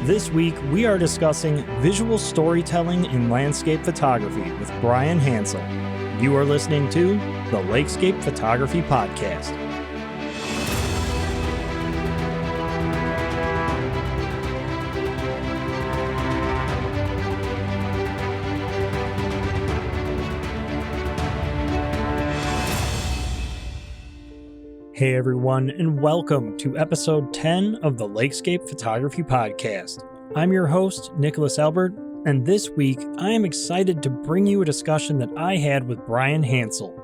This week, we are discussing visual storytelling in landscape photography with Bryan Hansel. You are listening to the LAKESCAPE Photography Podcast. Hey everyone, and welcome to episode 10 of the LAKESCAPE Photography Podcast. I'm your host, Nicholas Albert, and this week I am excited to bring you a discussion that I had with Bryan Hansel,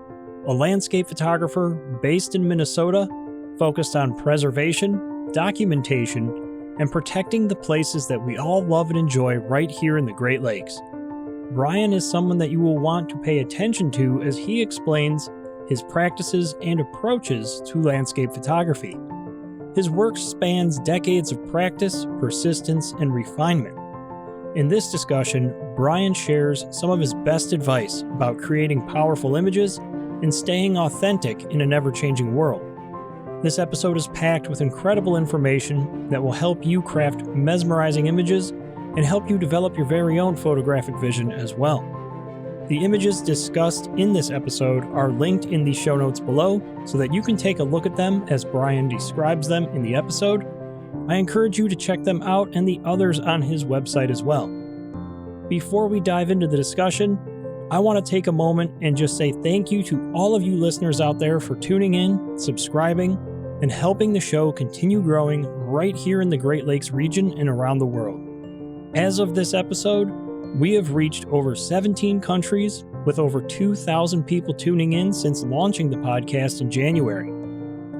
a landscape photographer based in Minnesota, focused on preservation, documentation, and protecting the places that we all love and enjoy right here in the Great Lakes. Bryan is someone that you will want to pay attention to as he explains his practices and approaches to landscape photography. His work spans decades of practice, persistence, and refinement. In this discussion, Bryan shares some of his best advice about creating powerful images and staying authentic in an ever-changing world. This episode is packed with incredible information that will help you craft mesmerizing images and help you develop your very own photographic vision as well. The images discussed in this episode are linked in the show notes below so that you can take a look at them as Bryan describes them in the episode. I encourage you to check them out and the others on his website as well. Before we dive into the discussion, I want to take a moment and just say thank you to all of you listeners out there for tuning in, subscribing, and helping the show continue growing right here in the Great Lakes region and around the world. As of this episode, we have reached over 17 countries with over 2,000 people tuning in since launching the podcast in January.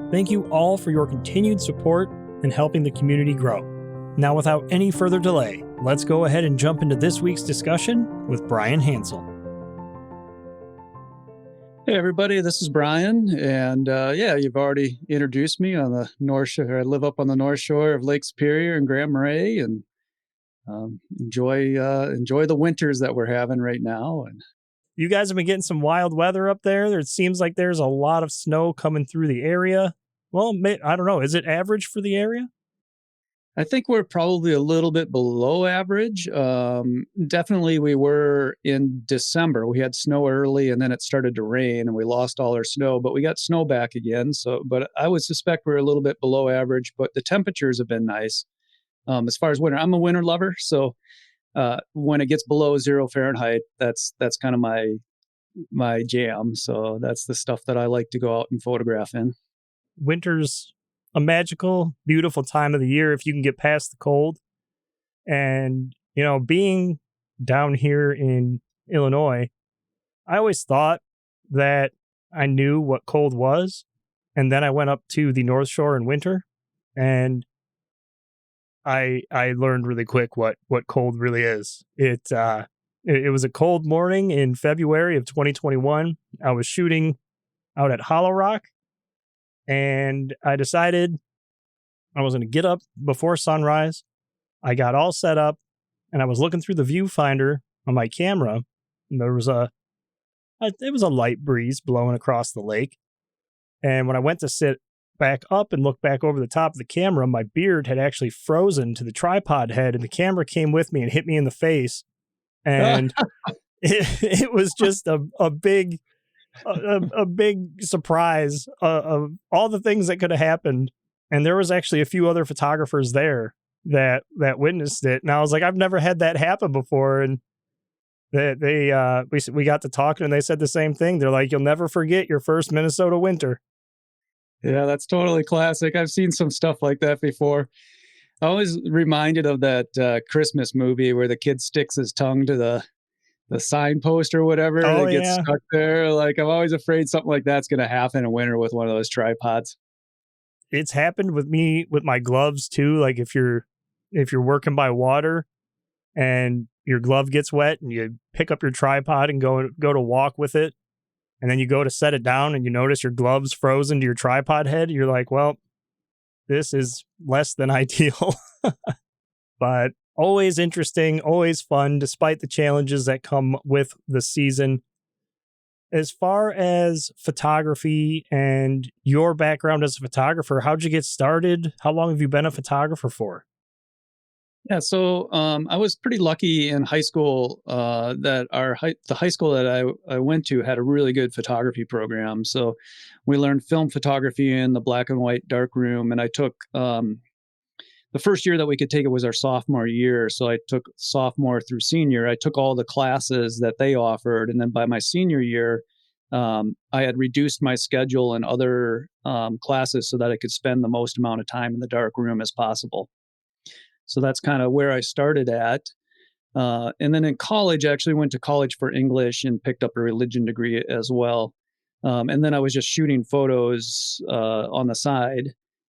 Thank you all for your continued support and helping the community grow. Now, without any further delay, let's go ahead and jump into this week's discussion with Bryan Hansel. Hey everybody, this is Bryan, and you've already introduced me on the North Shore. I live up on the North Shore of Lake Superior and Grand Marais, and enjoy the winters that we're having right now. And you guys have been getting some wild weather up there. It seems like there's a lot of snow coming through the area. Well, I don't know. Is it average for the area? I think we're probably a little bit below average. Definitely we were in December. We had snow early and then it started to rain and we lost all our snow, but we got snow back again. But I would suspect we're a little bit below average, but the temperatures have been nice. As far as winter, I'm a winter lover. So when it gets below 0 Fahrenheit, that's kind of my jam. So that's the stuff that I like to go out and photograph in. Winter's a magical, beautiful time of the year if you can get past the cold. And, being down here in Illinois, I always thought that I knew what cold was. And then I went up to the North Shore in winter and I learned really quick what cold really is. It was a cold morning in February of 2021. I was shooting out at Hollow Rock, and I decided I was going to get up before sunrise. I got all set up, and I was looking through the viewfinder on my camera, and there was a light breeze blowing across the lake. And when I went to sit back up and look back over the top of the camera, my beard had actually frozen to the tripod head and the camera came with me and hit me in the face. And it was just a big surprise of all the things that could have happened. And there was actually a few other photographers there that witnessed it. And I was like, I've never had that happen before. And we got to talking and they said the same thing. They're like, you'll never forget your first Minnesota winter. Yeah, that's totally classic. I've seen some stuff like that before. I always reminded of that Christmas movie where the kid sticks his tongue to the signpost or whatever that gets stuck there. Like, I'm always afraid something like that's going to happen in winter with one of those tripods. It's happened with me with my gloves too. Like if you're working by water and your glove gets wet and you pick up your tripod and go to walk with it, and then you go to set it down and you notice your gloves frozen to your tripod head, you're like, well, this is less than ideal. But always interesting, always fun, despite the challenges that come with the season. As far as photography and your background as a photographer, how'd you get started? How long have you been a photographer for? Yeah, so I was pretty lucky in high school that the high school that I went to had a really good photography program. So we learned film photography in the black and white dark room, and I took the first year that we could take it was our sophomore year. So I took sophomore through senior. I took all the classes that they offered, and then by my senior year, I had reduced my schedule and other classes so that I could spend the most amount of time in the dark room as possible. So that's kind of where I started at. And then in college, I actually went to college for English and picked up a religion degree as well. And then I was just shooting photos on the side.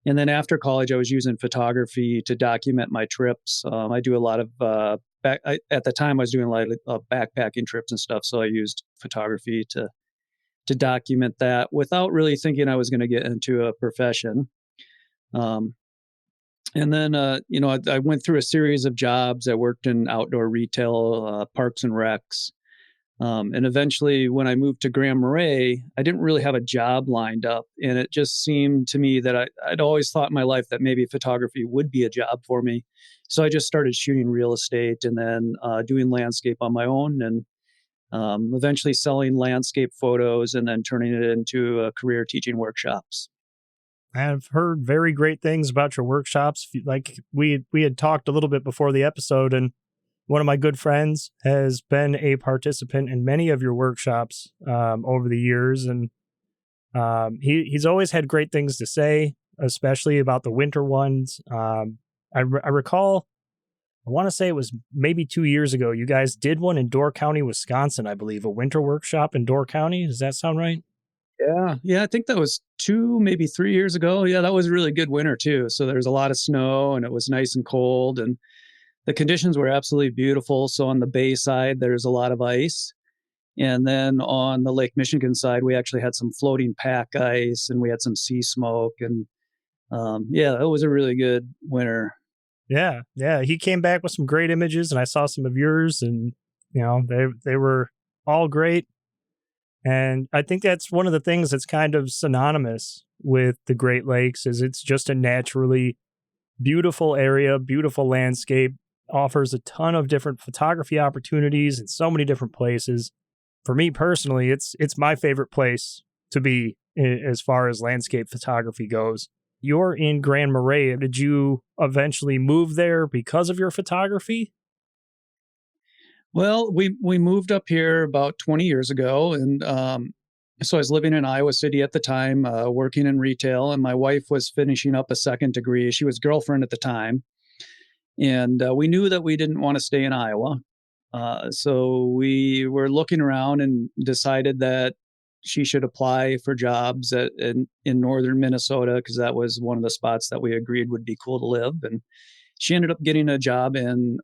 And then after college, I was using photography to document my trips. I do a lot of at the time I was doing a lot of backpacking trips and stuff. So I used photography to document that without really thinking I was going to get into a profession. Um, and then, I went through a series of jobs. I worked in outdoor retail, parks and recs. And eventually, when I moved to Grand Marais, I didn't really have a job lined up. And it just seemed to me that I'd always thought in my life that maybe photography would be a job for me. So I just started shooting real estate and then doing landscape on my own and eventually selling landscape photos and then turning it into a career teaching workshops. I've heard very great things about your workshops. Like we had talked a little bit before the episode, and one of my good friends has been a participant in many of your workshops over the years, and he's always had great things to say, especially about the winter ones. I recall, I want to say it was maybe 2 years ago, you guys did one in Door County, Wisconsin, I believe, a winter workshop in Door County. Does that sound right? Yeah, yeah, I think that was 2, maybe 3 years ago. Yeah, that was a really good winter too. So there was a lot of snow and it was nice and cold and the conditions were absolutely beautiful. So on the bay side, there's a lot of ice. And then on the Lake Michigan side, we actually had some floating pack ice and we had some sea smoke. And yeah, it was a really good winter. Yeah, yeah. He came back with some great images, and I saw some of yours, and they were all great. And I think that's one of the things that's kind of synonymous with the Great Lakes is it's just a naturally beautiful area, beautiful landscape, offers a ton of different photography opportunities in so many different places. For me personally, it's my favorite place to be as far as landscape photography goes. You're in Grand Marais. Did you eventually move there because of your photography? Well, we moved up here about 20 years ago, and so I was living in Iowa City at the time, working in retail, and my wife was finishing up a second degree. She was girlfriend at the time, and we knew that we didn't want to stay in Iowa. So we were looking around and decided that she should apply for jobs in northern Minnesota because that was one of the spots that we agreed would be cool to live. And she ended up getting a job in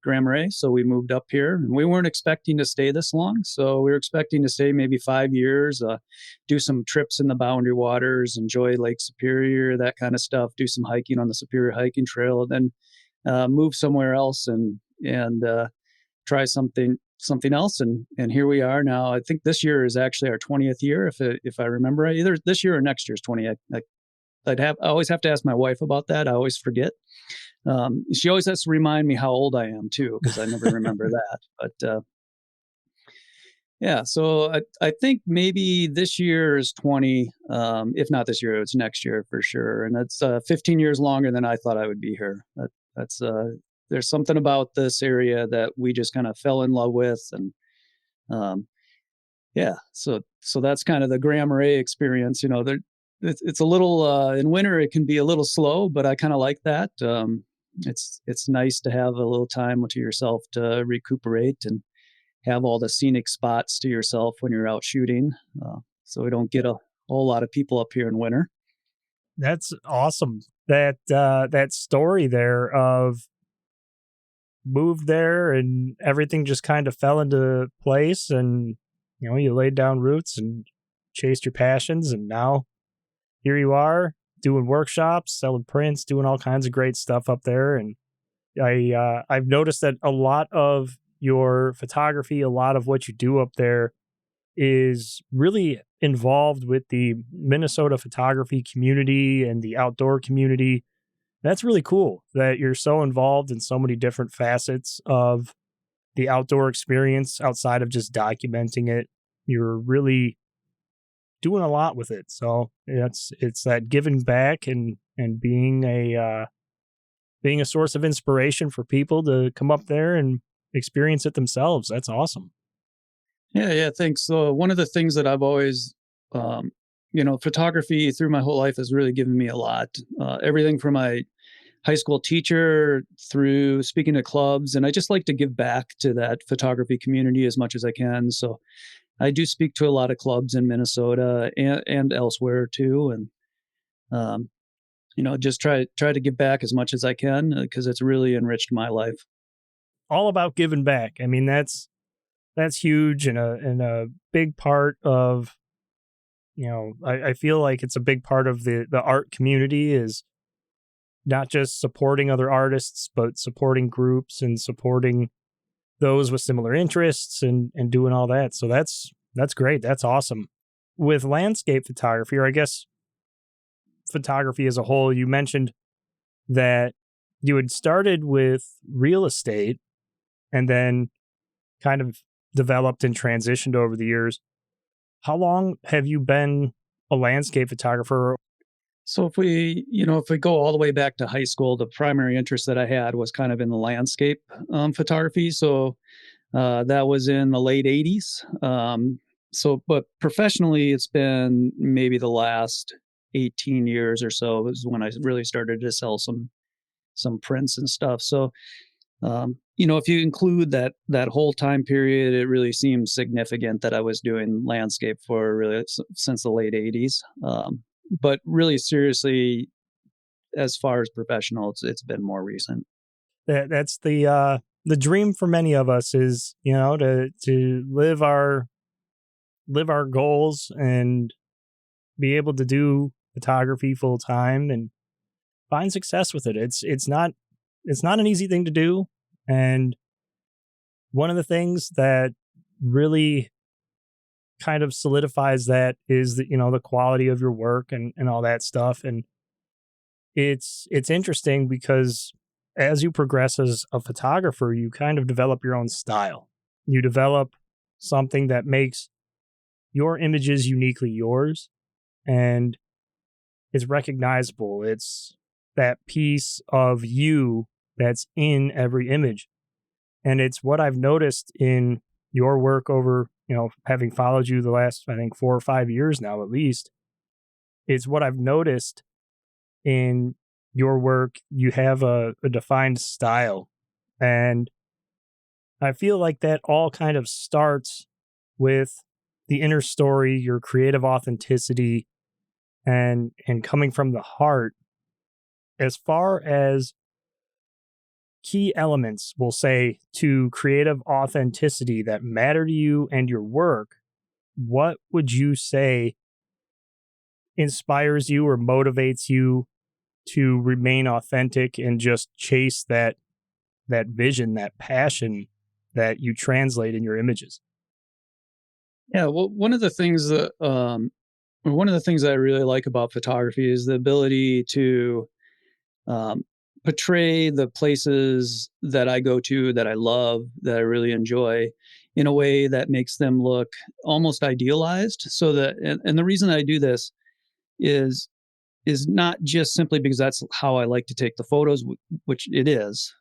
Grand Marais, so we moved up here. And we weren't expecting to stay this long, so we were expecting to stay maybe 5 years, do some trips in the Boundary Waters, enjoy Lake Superior, that kind of stuff, do some hiking on the Superior Hiking Trail, and then move somewhere else and try something else. And here we are now. I think this year is actually our 20th year, if I remember right. Either this year or next year's 20. I always have to ask my wife about that. I always forget. She always has to remind me how old I am too, because I never remember that. But yeah, so I think maybe this year is 20. If not this year, it's next year for sure. And that's 15 years longer than I thought I would be here. That's there's something about this area that we just kind of fell in love with, and um, yeah, so that's kind of the Grand Marais experience. It's a little in winter. It can be a little slow, but I kind of like that. It's nice to have a little time to yourself to recuperate and have all the scenic spots to yourself when you're out shooting. So we don't get a whole lot of people up here in winter. That's awesome. That story there of moved there and everything just kind of fell into place, and you laid down roots and chased your passions, and now here you are doing workshops, selling prints, doing all kinds of great stuff up there. And I've noticed that a lot of your photography, a lot of what you do up there is really involved with the Minnesota photography community and the outdoor community. That's really cool that you're so involved in so many different facets of the outdoor experience outside of just documenting it. You're really doing a lot with it. So it's that giving back and being a source of inspiration for people to come up there and experience it themselves. That's awesome. Yeah, thanks. So one of the things that I've always, um, photography through my whole life has really given me a lot. Everything from my high school teacher through speaking to clubs, and I just like to give back to that photography community as much as I can. So I do speak to a lot of clubs in Minnesota and elsewhere too, and um, just try to give back as much as I can because it's really enriched my life. All about giving back. I mean, that's huge and a big part of, I feel like it's a big part of the art community is not just supporting other artists, but supporting groups and supporting those with similar interests and doing all that. So that's great. That's awesome. With landscape photography, or I guess photography as a whole, you mentioned that you had started with real estate and then kind of developed and transitioned over the years. How long have you been a landscape photographer? So if we go all the way back to high school, the primary interest that I had was kind of in the landscape photography. So that was in the late '80s. But professionally, it's been maybe the last 18 years or so is when I really started to sell some prints and stuff. So if you include that whole time period, it really seems significant that I was doing landscape for really since the late '80s. But really seriously, as far as professional, it's been more recent. That's the dream for many of us is, to live our goals and be able to do photography full time and find success with it. It's not an easy thing to do. And one of the things that really kind of solidifies that is that, the quality of your work and all that stuff. And it's interesting because as you progress as a photographer, you kind of develop your own style. You develop something that makes your images uniquely yours and it's recognizable. It's that piece of you that's in every image. And it's what I've noticed in your work over, having followed you the last, I think, 4 or 5 years now, at least. It's what I've noticed in your work. You have a defined style. And I feel like that all kind of starts with the inner story, your creative authenticity, and coming from the heart. As far as key elements, we'll say, to creative authenticity that matter to you and your work, what would you say inspires you or motivates you to remain authentic and just chase that vision, that passion that you translate in your images? Yeah, well, one of the things that I really like about photography is the ability to um, portray the places that I go to, that I love, that I really enjoy, in a way that makes them look almost idealized. So and the reason that I do this is not just simply because that's how I like to take the photos, which it is.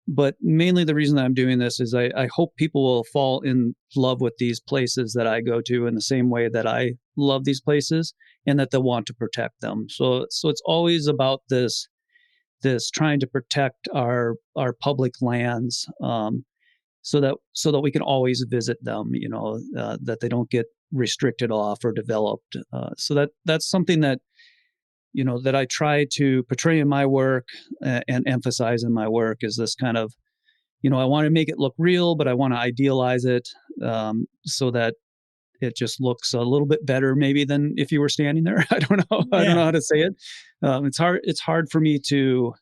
But mainly the reason that I'm doing this is I hope people will fall in love with these places that I go to in the same way that I love these places, and that they'll want to protect them. So it's always about this trying to protect our public lands, so that we can always visit them. That they don't get restricted off or developed. So that's something that I try to portray in my work, and emphasize in my work, is this kind of, I want to make it look real, but I want to idealize it, so that it just looks a little bit better maybe than if you were standing there. I don't know. I don't know Yeah. how to say it. It's hard for me to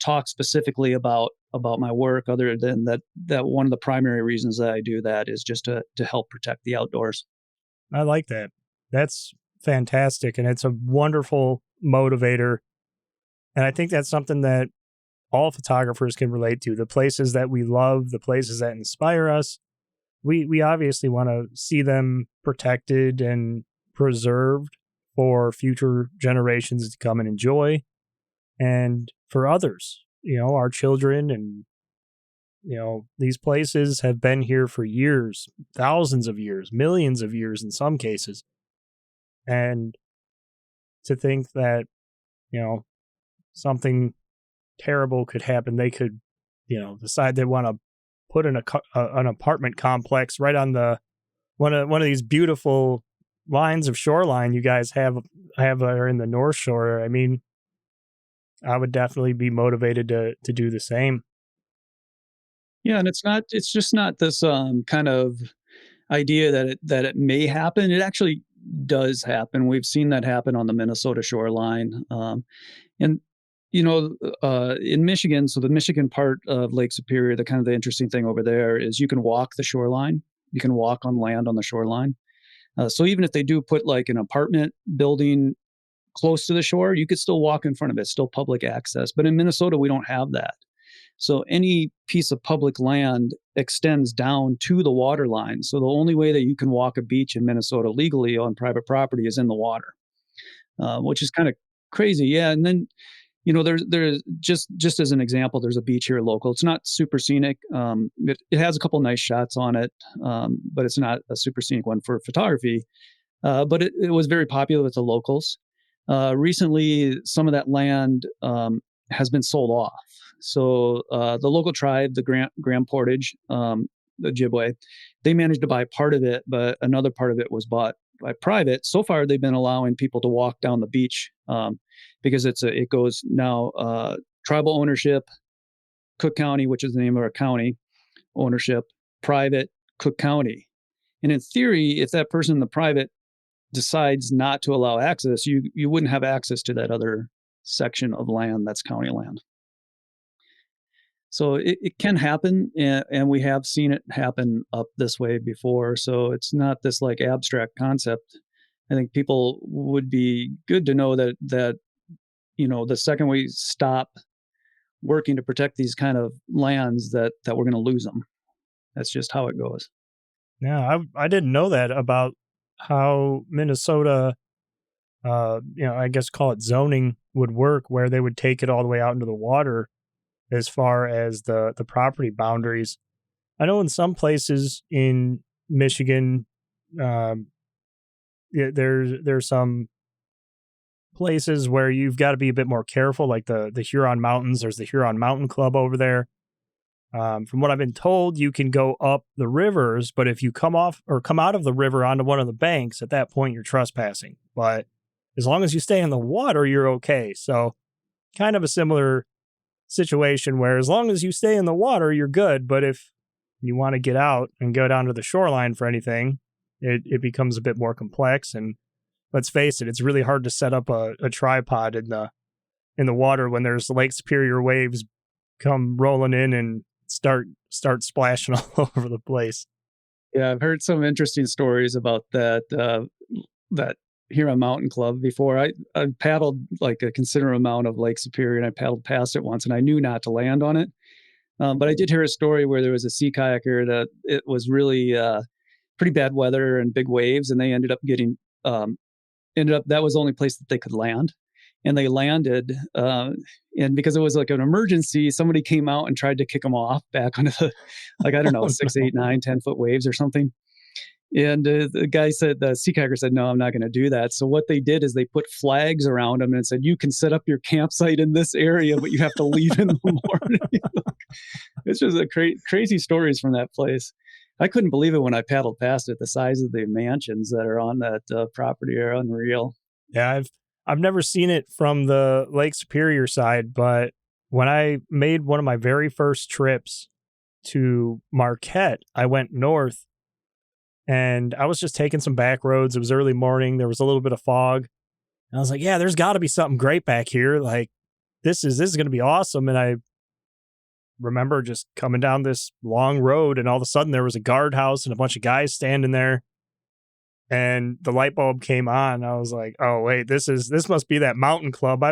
talk specifically about my work, other than that one of the primary reasons that I do that is just to help protect the outdoors. I like that. That's fantastic. And it's a wonderful motivator And I think that's something that all photographers can relate to. The places that we love, the places that inspire us, we obviously want to see them protected and preserved for future generations to come and enjoy, and for others, our children. And these places have been here for years, thousands of years, millions of years in some cases. And to think that, something terrible could happen, they could, decide they want to put in an apartment complex right on the one of these beautiful lines of shoreline you guys have there in the North Shore. I mean, I would definitely be motivated to do the same. Yeah, and it's just not this kind of idea that it may happen. It actually does happen. We've seen that happen on the Minnesota shoreline. And in Michigan, so the Michigan part of Lake Superior, the interesting thing over there is you can walk the shoreline. You can walk on land on the shoreline. So even if they do put like an apartment building close to the shore, you could still walk in front of it. It's still public access. But in Minnesota, we don't have that. So any piece of public land extends down to the water line. So the only way that you can walk a beach in Minnesota legally on private property is in the water, which is kind of crazy. Yeah, and then there's just as an example, there's a beach here local. It's not super scenic. It has a couple nice shots on it, but it's not a super scenic one for photography. But it was very popular with the locals. Recently, some of that land has been sold off. So the local tribe, the Grand Portage, the Ojibwe, they managed to buy part of it, but another part of it was bought by private. So far, they've been allowing people to walk down the beach because it goes now tribal ownership, Cook County, which is the name of our county, ownership, private, Cook County. And in theory, if that person in the private decides not to allow access, you wouldn't have access to that other section of land that's county land. So it can happen, and we have seen it happen up this way before. So it's not this like abstract concept. I think people would be good to know that the second we stop working to protect these kind of lands, that we're going to lose them. That's just how it goes. Yeah, I didn't know that about how Minnesota, I guess call it zoning, would work, where they would take it all the way out into the water as far as the property boundaries. I know in some places in Michigan, there's some places where you've got to be a bit more careful, like the Huron Mountains. There's the Huron Mountain Club over there. From what I've been told, you can go up the rivers, but if you come out of the river onto one of the banks, at that point you're trespassing. But as long as you stay in the water, you're okay. So kind of a similar situation where as long as you stay in the water, you're good. But if you want to get out and go down to the shoreline for anything, it becomes a bit more complex. And let's face it, it's really hard to set up a tripod in the water when there's Lake Superior waves come rolling in and start splashing all over the place. Yeah, I've heard some interesting stories about that Huron Mountain Club before. I paddled like a considerable amount of Lake Superior, and I paddled past it once, and I knew not to land on it. But I did hear a story where there was a sea kayaker that it was really pretty bad weather and big waves, and they ended up that was the only place that they could land. And they landed, and because it was like an emergency, somebody came out and tried to kick them off back onto the, like, I don't know, 6, 8, 9, 10-foot waves or something. And the sea kayaker said, no, I'm not going to do that. So what they did is they put flags around them and said, you can set up your campsite in this area, but you have to leave in the morning. It's just crazy stories from that place. I couldn't believe it when I paddled past it. The size of the mansions that are on that property are unreal. Yeah, I've never seen it from the Lake Superior side, but when I made one of my very first trips to Marquette, I went north and I was just taking some back roads. It was early morning. There was a little bit of fog. And I was like, yeah, there's got to be something great back here. Like, this is going to be awesome. And I remember just coming down this long road, and all of a sudden there was a guardhouse and a bunch of guys standing there. And the light bulb came on. I was like, oh, wait, this must be that mountain club.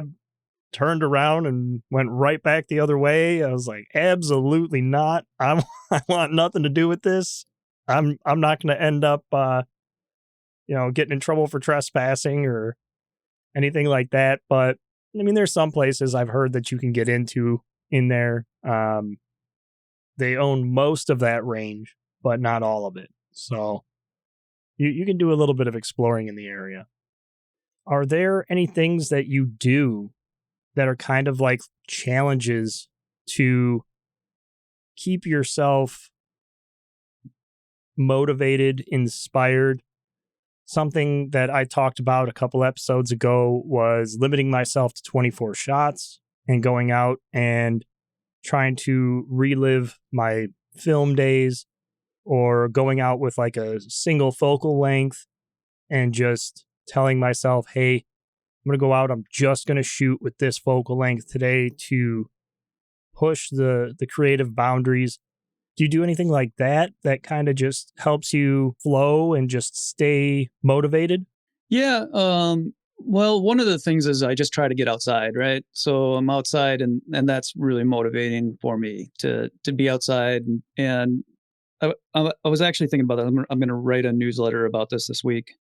turned around and went right back the other way. I was like, absolutely not. I want nothing to do with this. I'm not going to end up, getting in trouble for trespassing or anything like that. But I mean, there's some places I've heard that you can get into in there. They own most of that range, but not all of it. So you can do a little bit of exploring in the area. Are there any things that you do that are kind of like challenges to keep yourself motivated, inspired? Something that I talked about a couple episodes ago was limiting myself to 24 shots and going out and trying to relive my film days, or going out with like a single focal length and just telling myself, hey, I'm going to go out. I'm just going to shoot with this focal length today to push the creative boundaries. Do you do anything like that kind of just helps you flow and just stay motivated? Yeah. Well, one of the things is I just try to get outside, right? So I'm outside, and that's really motivating for me to be outside. And I was actually thinking about that. I'm going to write a newsletter about this week.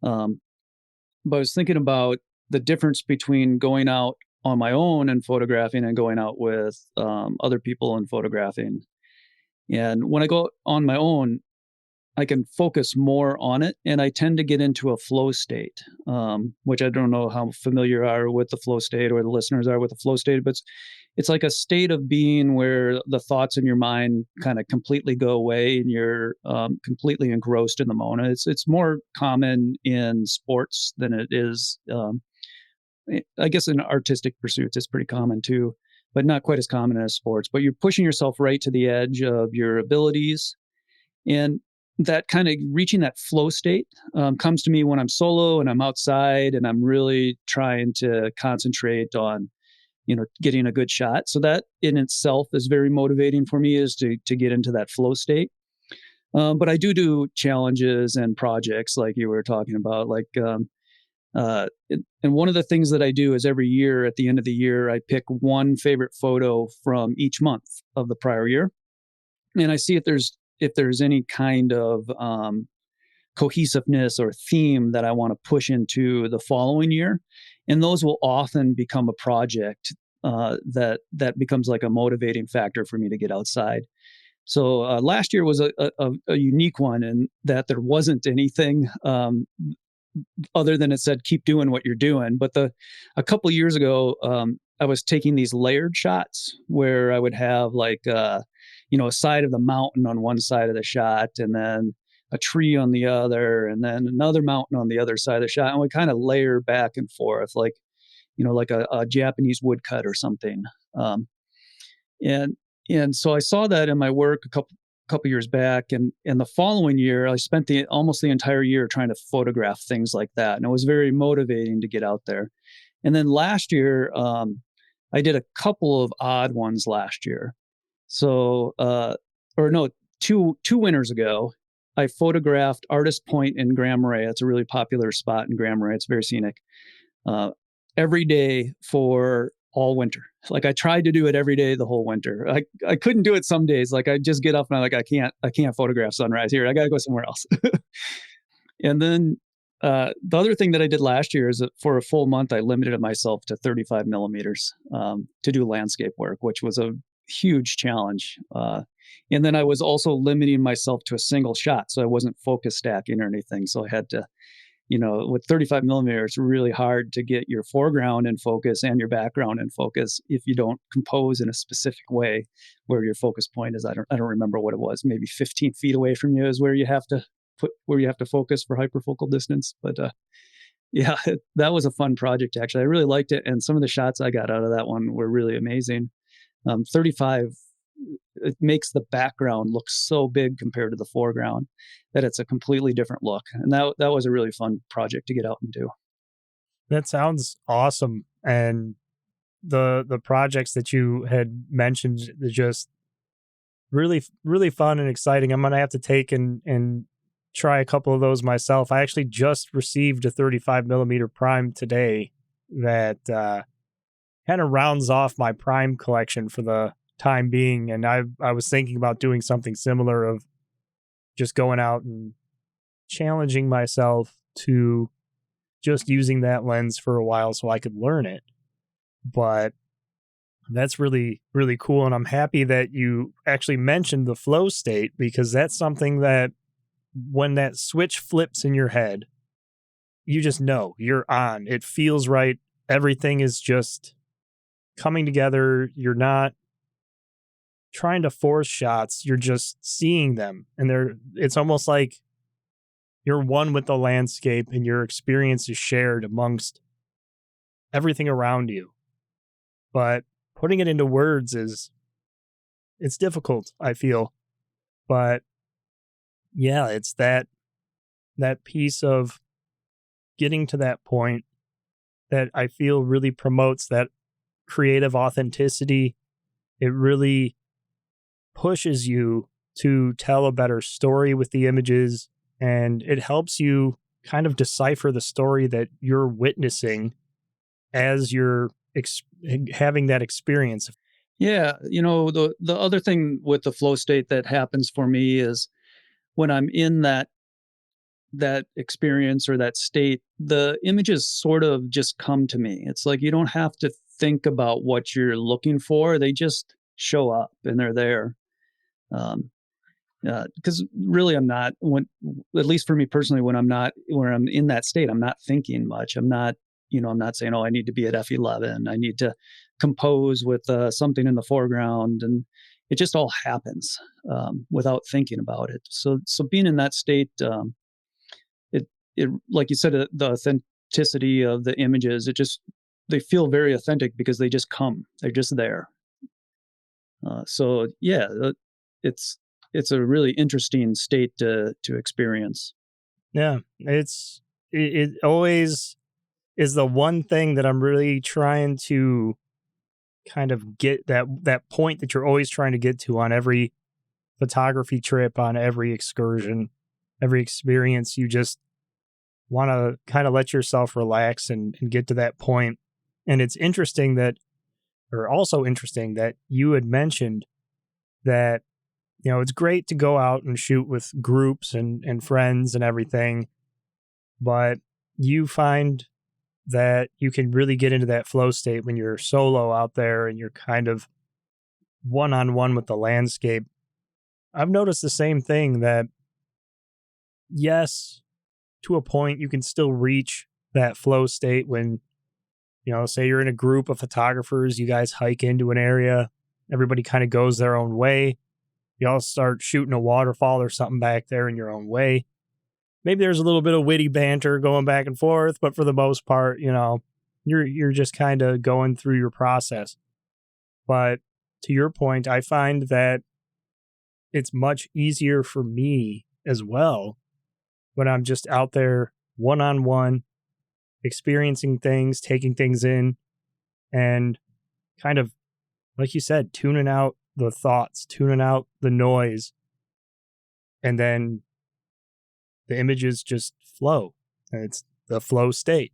But I was thinking about the difference between going out on my own and photographing and going out with other people and photographing. And when I go on my own, I can focus more on it, and I tend to get into a flow state, which I don't know how familiar you are with the flow state, or the listeners are with the flow state, but it's like a state of being where the thoughts in your mind kind of completely go away, and you're completely engrossed in the moment. It's more common in sports than it is, I guess, in artistic pursuits. It's pretty common too, but not quite as common as sports. But you're pushing yourself right to the edge of your abilities, and that kind of reaching that flow state comes to me when I'm solo and I'm outside and I'm really trying to concentrate on, getting a good shot. So that in itself is very motivating for me, is to get into that flow state. But I do challenges and projects like you were talking about, and one of the things that I do is every year at the end of the year, I pick one favorite photo from each month of the prior year, and I see if there's any kind of cohesiveness or theme that I want to push into the following year. And those will often become a project that becomes like a motivating factor for me to get outside. So last year was a unique one in that there wasn't anything other than it said, keep doing what you're doing. But a couple years ago, I was taking these layered shots where I would have a side of the mountain on one side of the shot, and then a tree on the other, and then another mountain on the other side of the shot. And we kind of layer back and forth like a Japanese woodcut or something. And so I saw that in my work a couple years back, and the following year I spent almost the entire year trying to photograph things like that, and it was very motivating to get out there. And then last year, I did a couple of odd ones last year. So, or no, two winters ago, I photographed Artist Point in Grand Marais. It's a really popular spot in Grand Marais. It's very scenic. Every day for all winter. Like I tried to do it every day the whole winter. I couldn't do it some days. Like I just get up and I'm like, I can't photograph sunrise here. I got to go somewhere else. And then the other thing that I did last year is that for a full month, I limited myself to 35 millimeters to do landscape work, which was a huge challenge. And then I was also limiting myself to a single shot. So I wasn't focus stacking or anything. So I had to, with 35 millimeters, it's really hard to get your foreground in focus and your background in focus if you don't compose in a specific way where your focus point is. I don't remember what it was. Maybe 15 feet away from you is where you have to focus for hyperfocal distance. But yeah, that was a fun project, actually. I really liked it. And some of the shots I got out of that one were really amazing. 35, it makes the background look so big compared to the foreground that it's a completely different look. And that was a really fun project to get out and do. That sounds awesome. And the projects that you had mentioned are just really, really fun and exciting. I'm going to have to take and try a couple of those myself. I actually just received a 35 millimeter prime today that kind of rounds off my Prime collection for the time being. And I was thinking about doing something similar, of just going out and challenging myself to just using that lens for a while so I could learn it. But that's really, really cool. And I'm happy that you actually mentioned the flow state, because that's something that when that switch flips in your head, you just know you're on. It feels right. Everything is just coming together. You're not trying to force shots. You're just seeing them. And it's almost like you're one with the landscape, and your experience is shared amongst everything around you. But putting it into words it's difficult, I feel. But yeah, it's that piece of getting to that point that I feel really promotes that creative authenticity. It really pushes you to tell a better story with the images, and it helps you kind of decipher the story that you're witnessing as you're having that experience. Yeah, the other thing with the flow state that happens for me is when I'm in that experience or that state, the images sort of just come to me. It's like you don't have to think about what you're looking for; they just show up and they're there. Um, because really, I'm not at least for me personally, when I'm in that state, I'm not thinking much. I'm not saying, oh, I need to be at F11. I need to compose with something in the foreground, and it just all happens without thinking about it. So being in that state, it like you said, the authenticity of the images, they feel very authentic because they just come. They're just there. So yeah, it's it's a really interesting state to experience. Yeah, it always is the one thing that I'm really trying to kind of get, that point that you're always trying to get to on every photography trip, on every excursion, every experience. You just want to kind of let yourself relax and get to that point. And it's interesting that, or also interesting that you had mentioned that, it's great to go out and shoot with groups and friends and everything, but you find that you can really get into that flow state when you're solo out there and you're kind of one on one with the landscape. I've noticed the same thing, that yes, to a point, you can still reach that flow state when, say you're in a group of photographers, you guys hike into an area, everybody kind of goes their own way. You all start shooting a waterfall or something back there in your own way. Maybe there's a little bit of witty banter going back and forth, but for the most part, you're just kind of going through your process. But to your point, I find that it's much easier for me as well when I'm just out there one on one, experiencing things, taking things in, and kind of, like you said, tuning out the thoughts, tuning out the noise, and then the images just flow. And it's the flow state.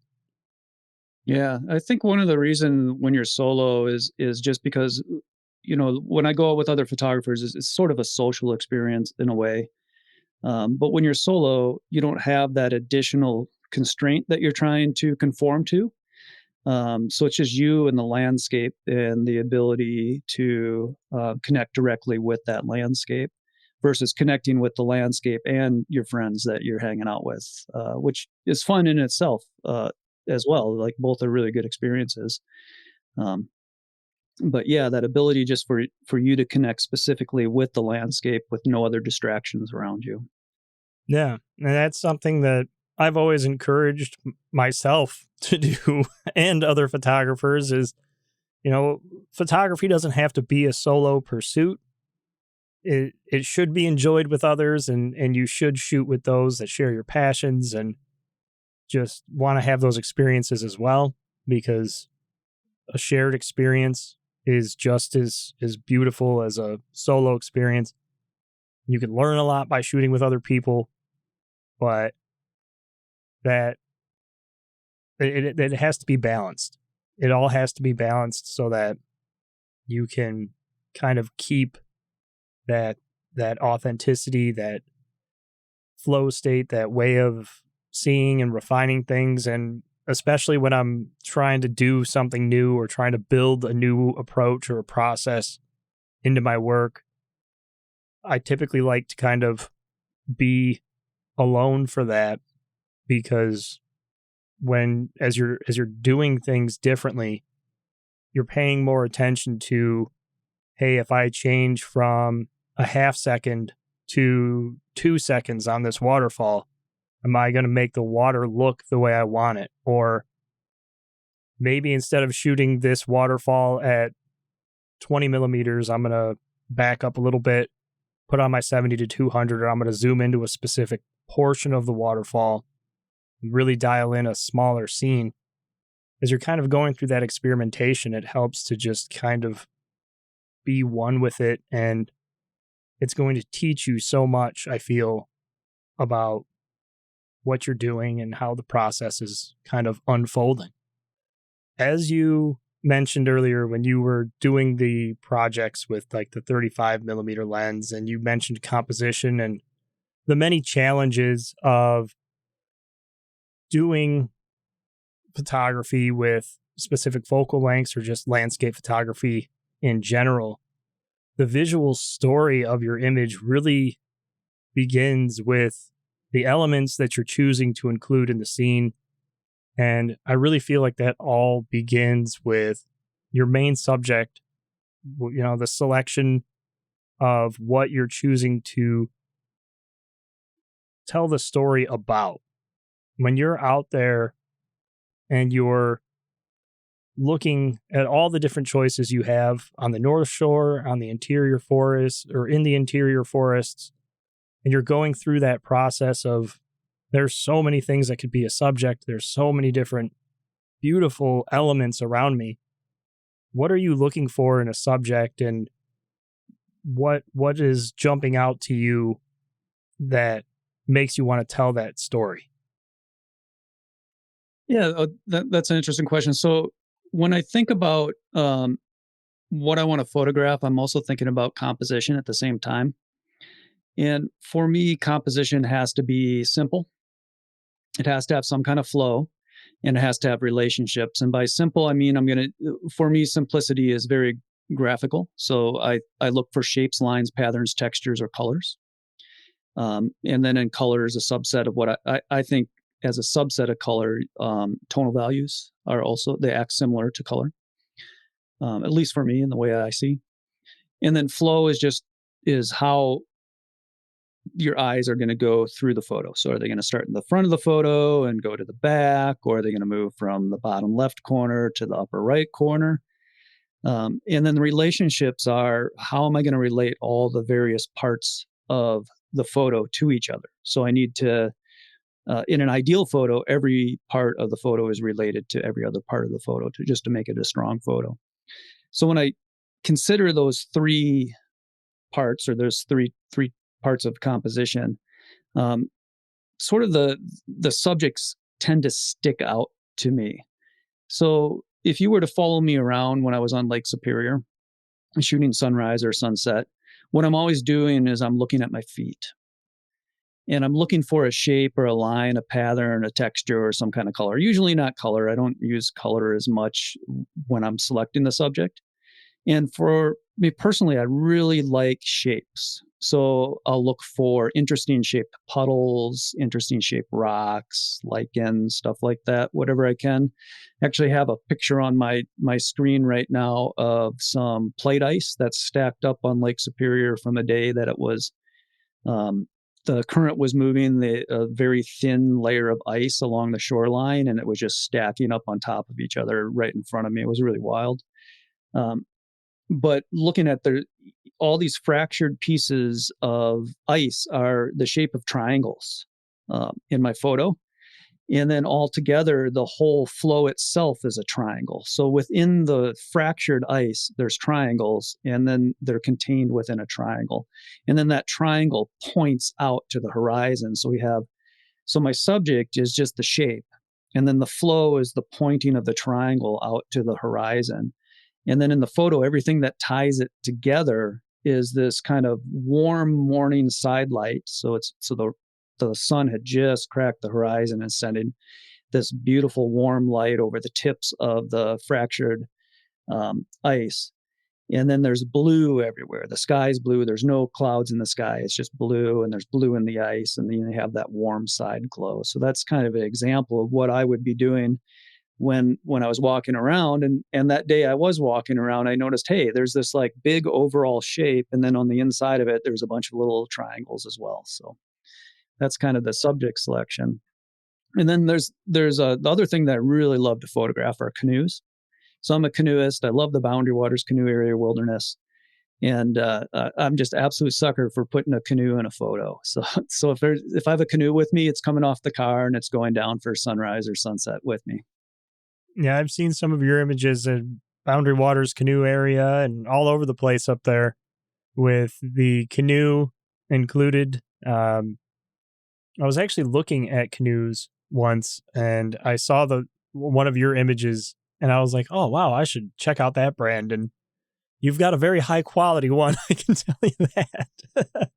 Yeah, I think one of the reason when you're solo is just because when I go out with other photographers, it's sort of a social experience in a way. But when you're solo, you don't have that additional constraint that you're trying to conform to. So it's just you and the landscape and the ability to connect directly with that landscape versus connecting with the landscape and your friends that you're hanging out with, which is fun in itself as well. Like both are really good experiences. Um, but yeah, that ability just for you to connect specifically with the landscape with no other distractions around you. Yeah. And that's something that I've always encouraged myself to do and other photographers is, photography doesn't have to be a solo pursuit. It should be enjoyed with others, and you should shoot with those that share your passions and just want to have those experiences as well, because a shared experience is just as beautiful as a solo experience. You can learn a lot by shooting with other people, but that it has to be balanced. it all has to be balanced so that you can kind of keep that authenticity, that flow state, that way of seeing and refining things. And especially when I'm trying to do something new or trying to build a new approach or a process into my work, I typically like to kind of be alone for that, because as you're doing things differently, you're paying more attention to, hey, if I change from a half second to 2 seconds on this waterfall, am I going to make the water look the way I want it? Or maybe instead of shooting this waterfall at 20 millimeters, I'm going to back up a little bit, put on my 70 to 200, or I'm going to zoom into a specific portion of the waterfall, really dial in a smaller scene. As you're kind of going through that experimentation, it helps to just kind of be one with it. And it's going to teach you so much, I feel, about what you're doing and how the process is kind of unfolding. As you mentioned earlier, when you were doing the projects with like the 35 millimeter lens, and you mentioned composition and the many challenges of doing photography with specific focal lengths or just landscape photography in general, the visual story of your image really begins with the elements that you're choosing to include in the scene. And I really feel like that all begins with your main subject, the selection of what you're choosing to tell the story about. When you're out there and you're looking at all the different choices you have on the North Shore, on the interior forest, or in the interior forests, and you're going through that process of, there's so many things that could be a subject, there's so many different beautiful elements around me. What are you looking for in a subject, and what is jumping out to you that makes you want to tell that story? Yeah, that's an interesting question. So when I think about what I want to photograph, I'm also thinking about composition at the same time. And for me, composition has to be simple. It has to have some kind of flow, and it has to have relationships. And by simple, I mean, for me, simplicity is very graphical. So I look for shapes, lines, patterns, textures, or colors. And then in color is a subset of what I think as a subset of color, tonal values are also, they act similar to color, at least for me in the way I see. And then flow is how your eyes are going to go through the photo. So are they going to start in the front of the photo and go to the back, or are they going to move from the bottom left corner to the upper right corner? And then the relationships are, how am I going to relate all the various parts of the photo to each other? So I need to, in an ideal photo, every part of the photo is related to every other part of the photo to make it a strong photo. So when I consider those three parts, or those three parts of composition, sort of the subjects tend to stick out to me. So if you were to follow me around when I was on Lake Superior shooting sunrise or sunset, what I'm always doing is I'm looking at my feet. And I'm looking for a shape or a line, a pattern, a texture, or some kind of color. Usually not color. I don't use color as much when I'm selecting the subject. And for me personally, I really like shapes. So I'll look for interesting shaped puddles, interesting shaped rocks, lichens, stuff like that, whatever I can. Actually have a picture on my screen right now of some plate ice that's stacked up on Lake Superior from a day that it was, the current was moving a very thin layer of ice along the shoreline, and it was just stacking up on top of each other right in front of me. It was really wild. But looking at all these fractured pieces of ice are the shape of triangles in my photo. And then all together, the whole flow itself is a triangle. So within the fractured ice, there's triangles, and then they're contained within a triangle. And then that triangle points out to the horizon. So my subject is just the shape. And then the flow is the pointing of the triangle out to the horizon. And then in the photo, everything that ties it together is this kind of warm morning side light. So the sun had just cracked the horizon and sending this beautiful warm light over the tips of the fractured ice. And then there's blue everywhere. The sky's blue. There's no clouds in the sky. It's just blue, and there's blue in the ice. And then you have that warm side glow. So that's kind of an example of what I would be doing when I was walking around. And that day I was walking around, I noticed, hey, there's this like big overall shape, and then on the inside of it, there's a bunch of little triangles as well. So that's kind of the subject selection. And then there's the other thing that I really love to photograph are canoes. So I'm a canoeist. I love the Boundary Waters Canoe Area Wilderness, and I'm just absolute sucker for putting a canoe in a photo. So if I have a canoe with me, it's coming off the car and it's going down for sunrise or sunset with me. Yeah, I've seen some of your images in Boundary Waters canoe area and all over the place up there with the canoe included. I was actually looking at canoes once and I saw one of your images and I was like, oh, wow, I should check out that brand. And you've got a very high quality one. I can tell you that.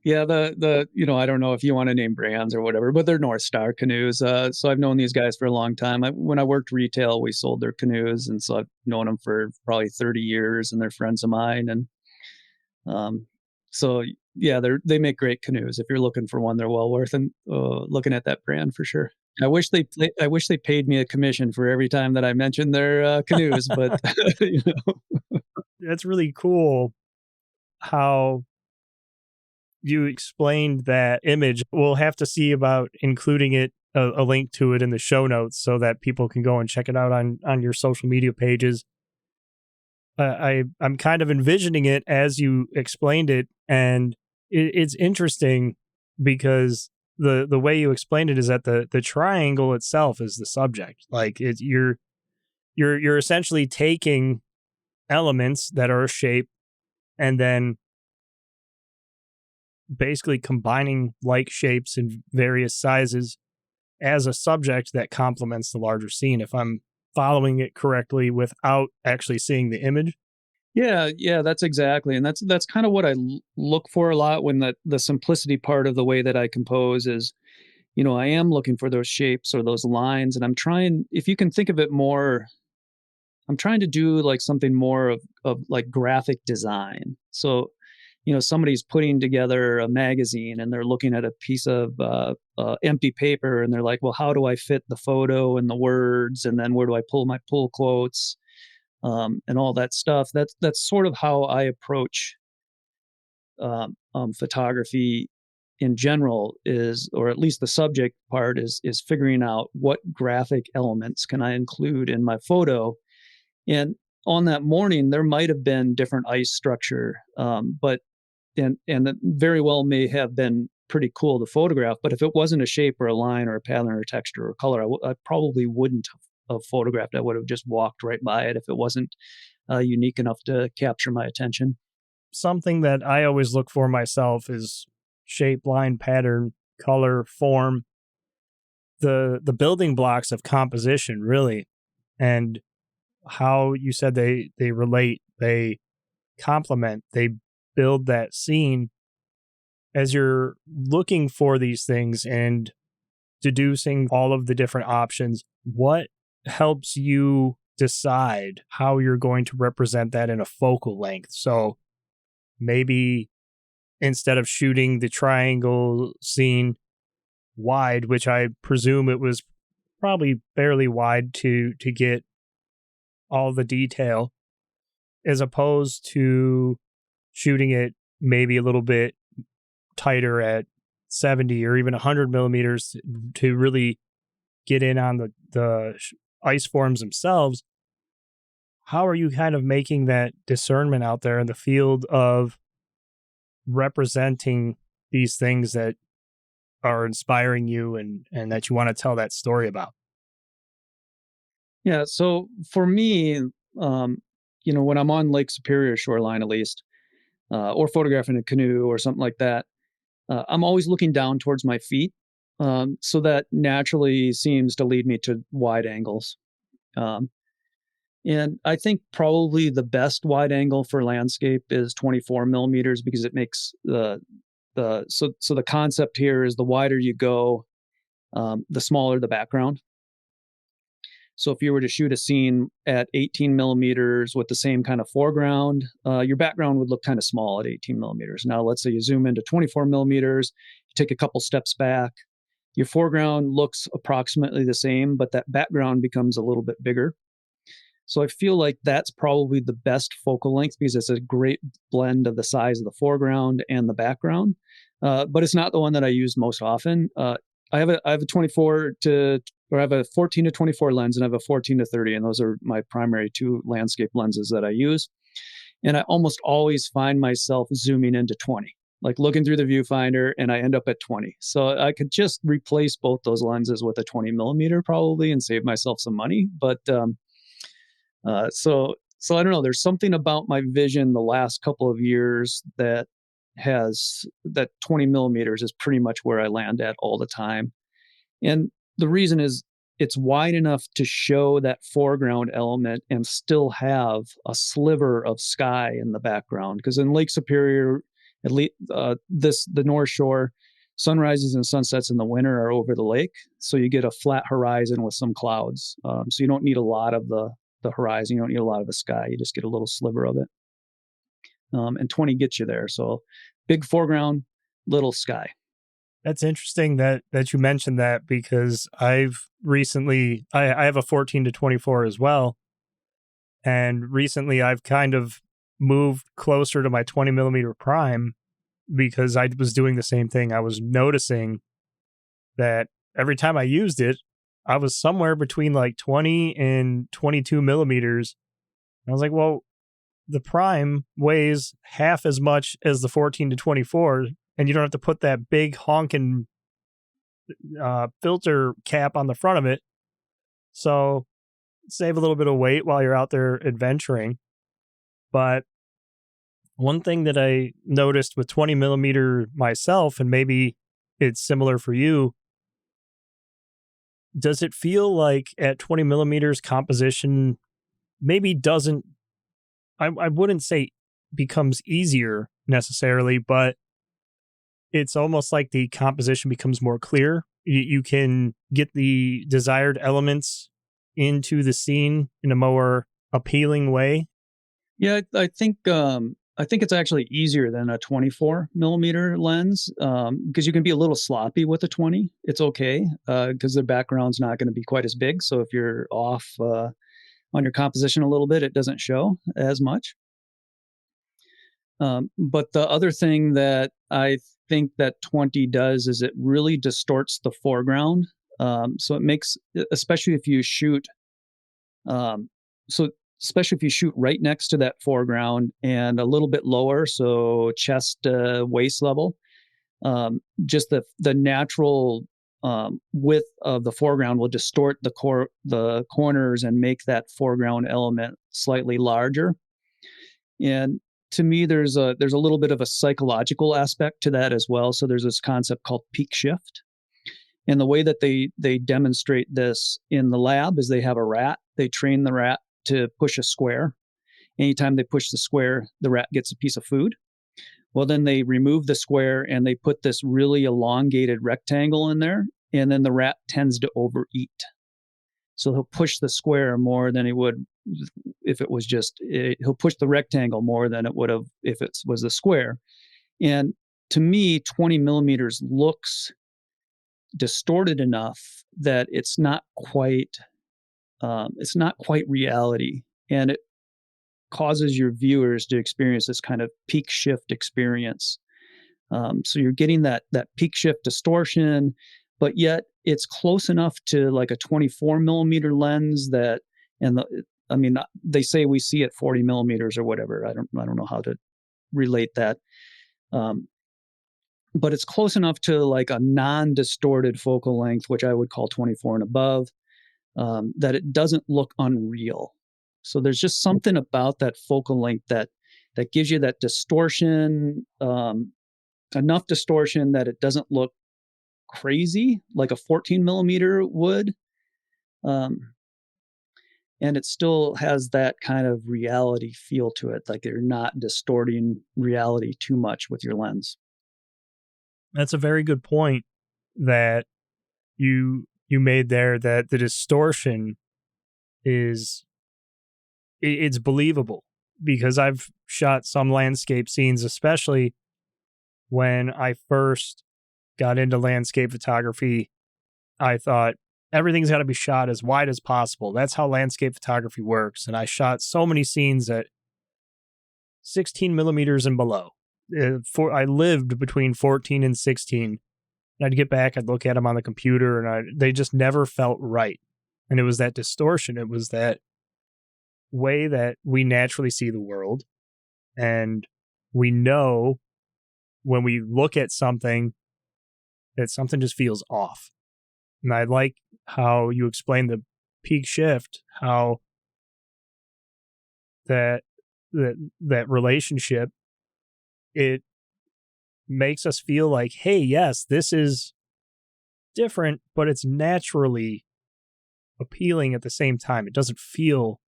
Yeah, I don't know if you want to name brands or whatever, but they're North Star canoes. So I've known these guys for a long time. When I worked retail, we sold their canoes, and so I've known them for probably 30 years, and they're friends of mine. And so yeah, they make great canoes. If you're looking for one, they're well worth looking at that brand for sure. I wish they paid me a commission for every time that I mentioned their canoes, but That's really cool how you explained that image. We'll have to see about including a link to it in the show notes so that people can go and check it out on your social media pages. I'm kind of envisioning it as you explained it, and it's interesting because the way you explained it is that the triangle itself is the subject. Like you're essentially taking elements that are a shape and then basically combining like shapes in various sizes as a subject that complements the larger scene, if I'm following it correctly without actually seeing the image. Yeah, that's exactly. And that's kind of what I look for a lot when the simplicity part of the way that I compose is, I am looking for those shapes or those lines, and if you can think of it more, I'm trying to do like something more of like graphic design. So, somebody's putting together a magazine and they're looking at a piece of empty paper and they're like, well, how do I fit the photo and the words? And then where do I pull my pull quotes and all that stuff? That's sort of how I approach photography in general or at least the subject part is figuring out what graphic elements can I include in my photo. And on that morning, there might have been different ice structure, but that very well may have been pretty cool to photograph. But if it wasn't a shape or a line or a pattern or a texture or color, I probably wouldn't have photographed. I would have just walked right by it if it wasn't unique enough to capture my attention. Something that I always look for myself is shape, line, pattern, color, form, the building blocks of composition, really, and how you said they relate, they complement, they build that scene. As you're looking for these things and deducing all of the different options, what helps you decide how you're going to represent that in a focal length? So maybe instead of shooting the triangle scene wide, which I presume it was probably fairly wide to get all the detail, as opposed to shooting it maybe a little bit tighter at 70 or even 100 millimeters to really get in on the ice forms themselves. How are you kind of making that discernment out there in the field of representing these things that are inspiring you and that you want to tell that story about? Yeah. So for me, when I'm on Lake Superior shoreline, at least, or photographing a canoe or something like that, I'm always looking down towards my feet. So that naturally seems to lead me to wide angles. Um, and I think probably the best wide angle for landscape is 24 millimeters because it makes so the concept here is the wider you go, the smaller the background. So if you were to shoot a scene at 18 millimeters with the same kind of foreground, your background would look kind of small at 18 millimeters. Now, let's say you zoom into 24 millimeters, you take a couple steps back, your foreground looks approximately the same, but that background becomes a little bit bigger. So I feel like that's probably the best focal length because it's a great blend of the size of the foreground and the background. But it's not the one that I use most often. I have a 24 to or I have a 14 to 24 lens and I have a 14 to 30, and those are my primary two landscape lenses that I use. And I almost always find myself zooming into 20, like looking through the viewfinder, and I end up at 20. So I could just replace both those lenses with a 20 millimeter probably and save myself some money. But so I don't know. There's something about my vision the last couple of years that 20 millimeters is pretty much where I land at all the time. And the reason is it's wide enough to show that foreground element and still have a sliver of sky in the background. Because in Lake Superior, at least the North Shore, sunrises and sunsets in the winter are over the lake, so you get a flat horizon with some clouds. So you don't need a lot of the horizon. You don't need a lot of the sky. You just get a little sliver of it. And 20 gets you there. So big foreground, little sky. That's interesting that you mentioned that because I've recently I have a 14 to 24 as well. And recently I've kind of moved closer to my 20 millimeter prime because I was doing the same thing. I was noticing that every time I used it, I was somewhere between like 20 and 22 millimeters. And I was like, well, the prime weighs half as much as the 14 to 24, and you don't have to put that big honking filter cap on the front of it. So save a little bit of weight while you're out there adventuring. But one thing that I noticed with 20 millimeter myself, and maybe it's similar for you, does it feel like at 20 millimeters composition maybe doesn't, I wouldn't say becomes easier necessarily, but it's almost like the composition becomes more clear. You can get the desired elements into the scene in a more appealing way. Yeah, I think it's actually easier than a 24 millimeter lens because you can be a little sloppy with a 20. It's okay because the background's not going to be quite as big. So if you're off on your composition a little bit, it doesn't show as much. But the other thing that I think that 20 does is it really distorts the foreground. So it makes, especially if you shoot, especially if you shoot right next to that foreground and a little bit lower, so chest waist level, just the natural width of the foreground will distort the corners and make that foreground element slightly larger. And to me, there's a little bit of a psychological aspect to that as well. So there's this concept called peak shift. And the way that they demonstrate this in the lab is they have a rat. They train the rat to push a square. Anytime they push the square, the rat gets a piece of food. Well, then they remove the square and they put this really elongated rectangle in there. And then the rat tends to overeat. So he'll push the square more than he would if it was he'll push the rectangle more than it would have if it was the square. And to me, 20 millimeters looks distorted enough that it's not quite reality, and it causes your viewers to experience this kind of peak shift experience. So you're getting that peak shift distortion, but yet it's close enough to like a 24 millimeter lens that, they say we see at 40 millimeters or whatever. I don't know how to relate that. But it's close enough to like a non-distorted focal length, which I would call 24 and above, that it doesn't look unreal. So there's just something about that focal length that gives you that distortion, enough distortion that it doesn't look crazy like a 14 millimeter would. Um, and it still has that kind of reality feel to it, like you're not distorting reality too much with your lens. That's a very good point that you made there, that the distortion is it's believable, because I've shot some landscape scenes, especially when I first got into landscape photography. I thought everything's got to be shot as wide as possible. That's how landscape photography works. And I shot so many scenes at 16 millimeters and below. I lived between 14 and 16. And I'd get back, I'd look at them on the computer, and they just never felt right. And it was that distortion. It was that way that we naturally see the world. And we know when we look at something that something just feels off. And I like how you explained the peak shift, how that relationship, it makes us feel like, hey, yes, this is different, but it's naturally appealing at the same time. It doesn't feel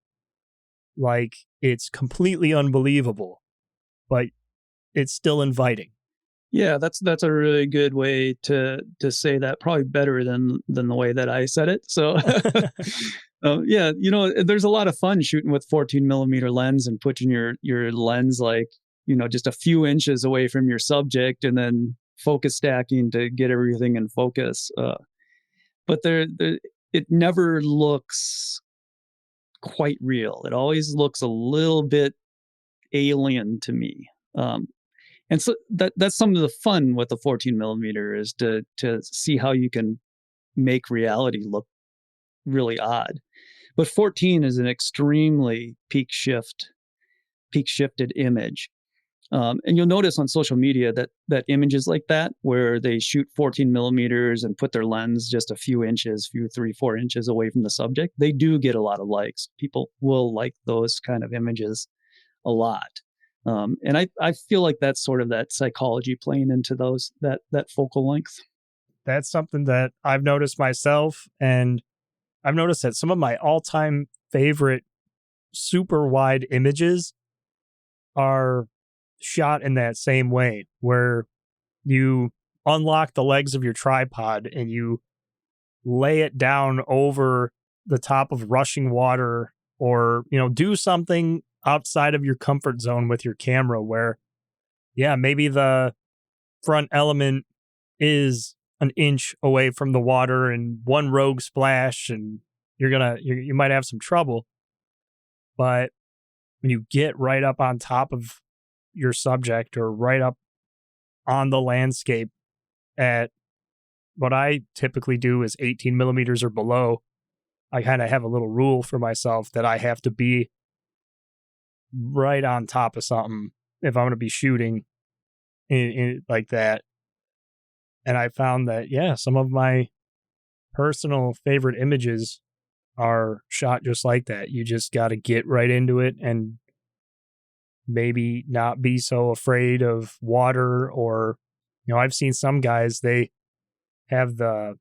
like it's completely unbelievable, but it's still inviting. Yeah, that's a really good way to say that. Probably better than the way that I said it. So, yeah, there's a lot of fun shooting with 14 millimeter lens and putting your lens like just a few inches away from your subject, and then focus stacking to get everything in focus. But it never looks quite real. It always looks a little bit alien to me. And so that's some of the fun with the 14 millimeter, is to see how you can make reality look really odd. But 14 is an extremely peak shifted image. And you'll notice on social media that images like that, where they shoot 14 millimeters and put their lens just a few inches, 3-4 inches away from the subject, they do get a lot of likes. People will like those kind of images a lot. And I feel like that's sort of that psychology playing into that focal length. That's something that I've noticed myself. And I've noticed that some of my all-time favorite super wide images are shot in that same way, where you unlock the legs of your tripod and you lay it down over the top of rushing water, or do something outside of your comfort zone with your camera, where maybe the front element is an inch away from the water and one rogue splash, and you might have some trouble. But when you get right up on top of your subject, or right up on the landscape at what I typically do is 18 millimeters or below, I kind of have a little rule for myself that I have to be right on top of something if I'm going to be shooting in like that. And I found that, some of my personal favorite images are shot just like that. You just got to get right into it and maybe not be so afraid of water. Or, I've seen some guys, they have the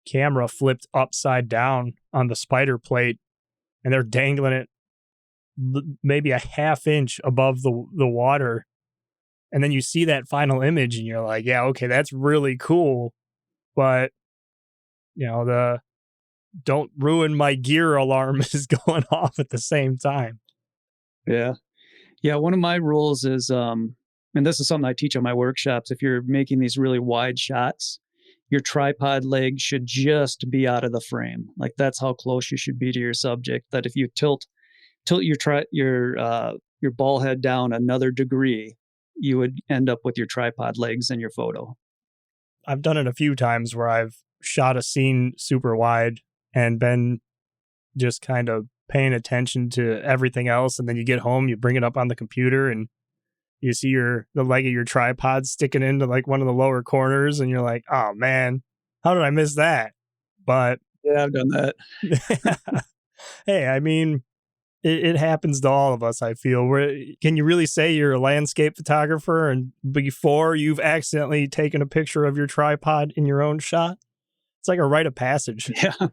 camera flipped upside down on the spider plate, and they're dangling it maybe a half inch above the water. And then you see that final image and you're like, yeah, okay, that's really cool. But, the don't ruin my gear alarm is going off at the same time. Yeah. Yeah. One of my rules is, and this is something I teach on my workshops, if you're making these really wide shots, your tripod leg should just be out of the frame. Like, that's how close you should be to your subject. That if you tilt your ball head down another degree, you would end up with your tripod legs in your photo. I've done it a few times where I've shot a scene super wide and been just kind of paying attention to everything else. And then you get home, you bring it up on the computer, and you see the leg of your tripod sticking into like one of the lower corners, and you're like, oh man, how did I miss that? But Yeah, I've done that. hey, I mean, it happens to all of us, I feel. Can you really say you're a landscape photographer and before you've accidentally taken a picture of your tripod in your own shot? It's like a rite of passage. Yeah.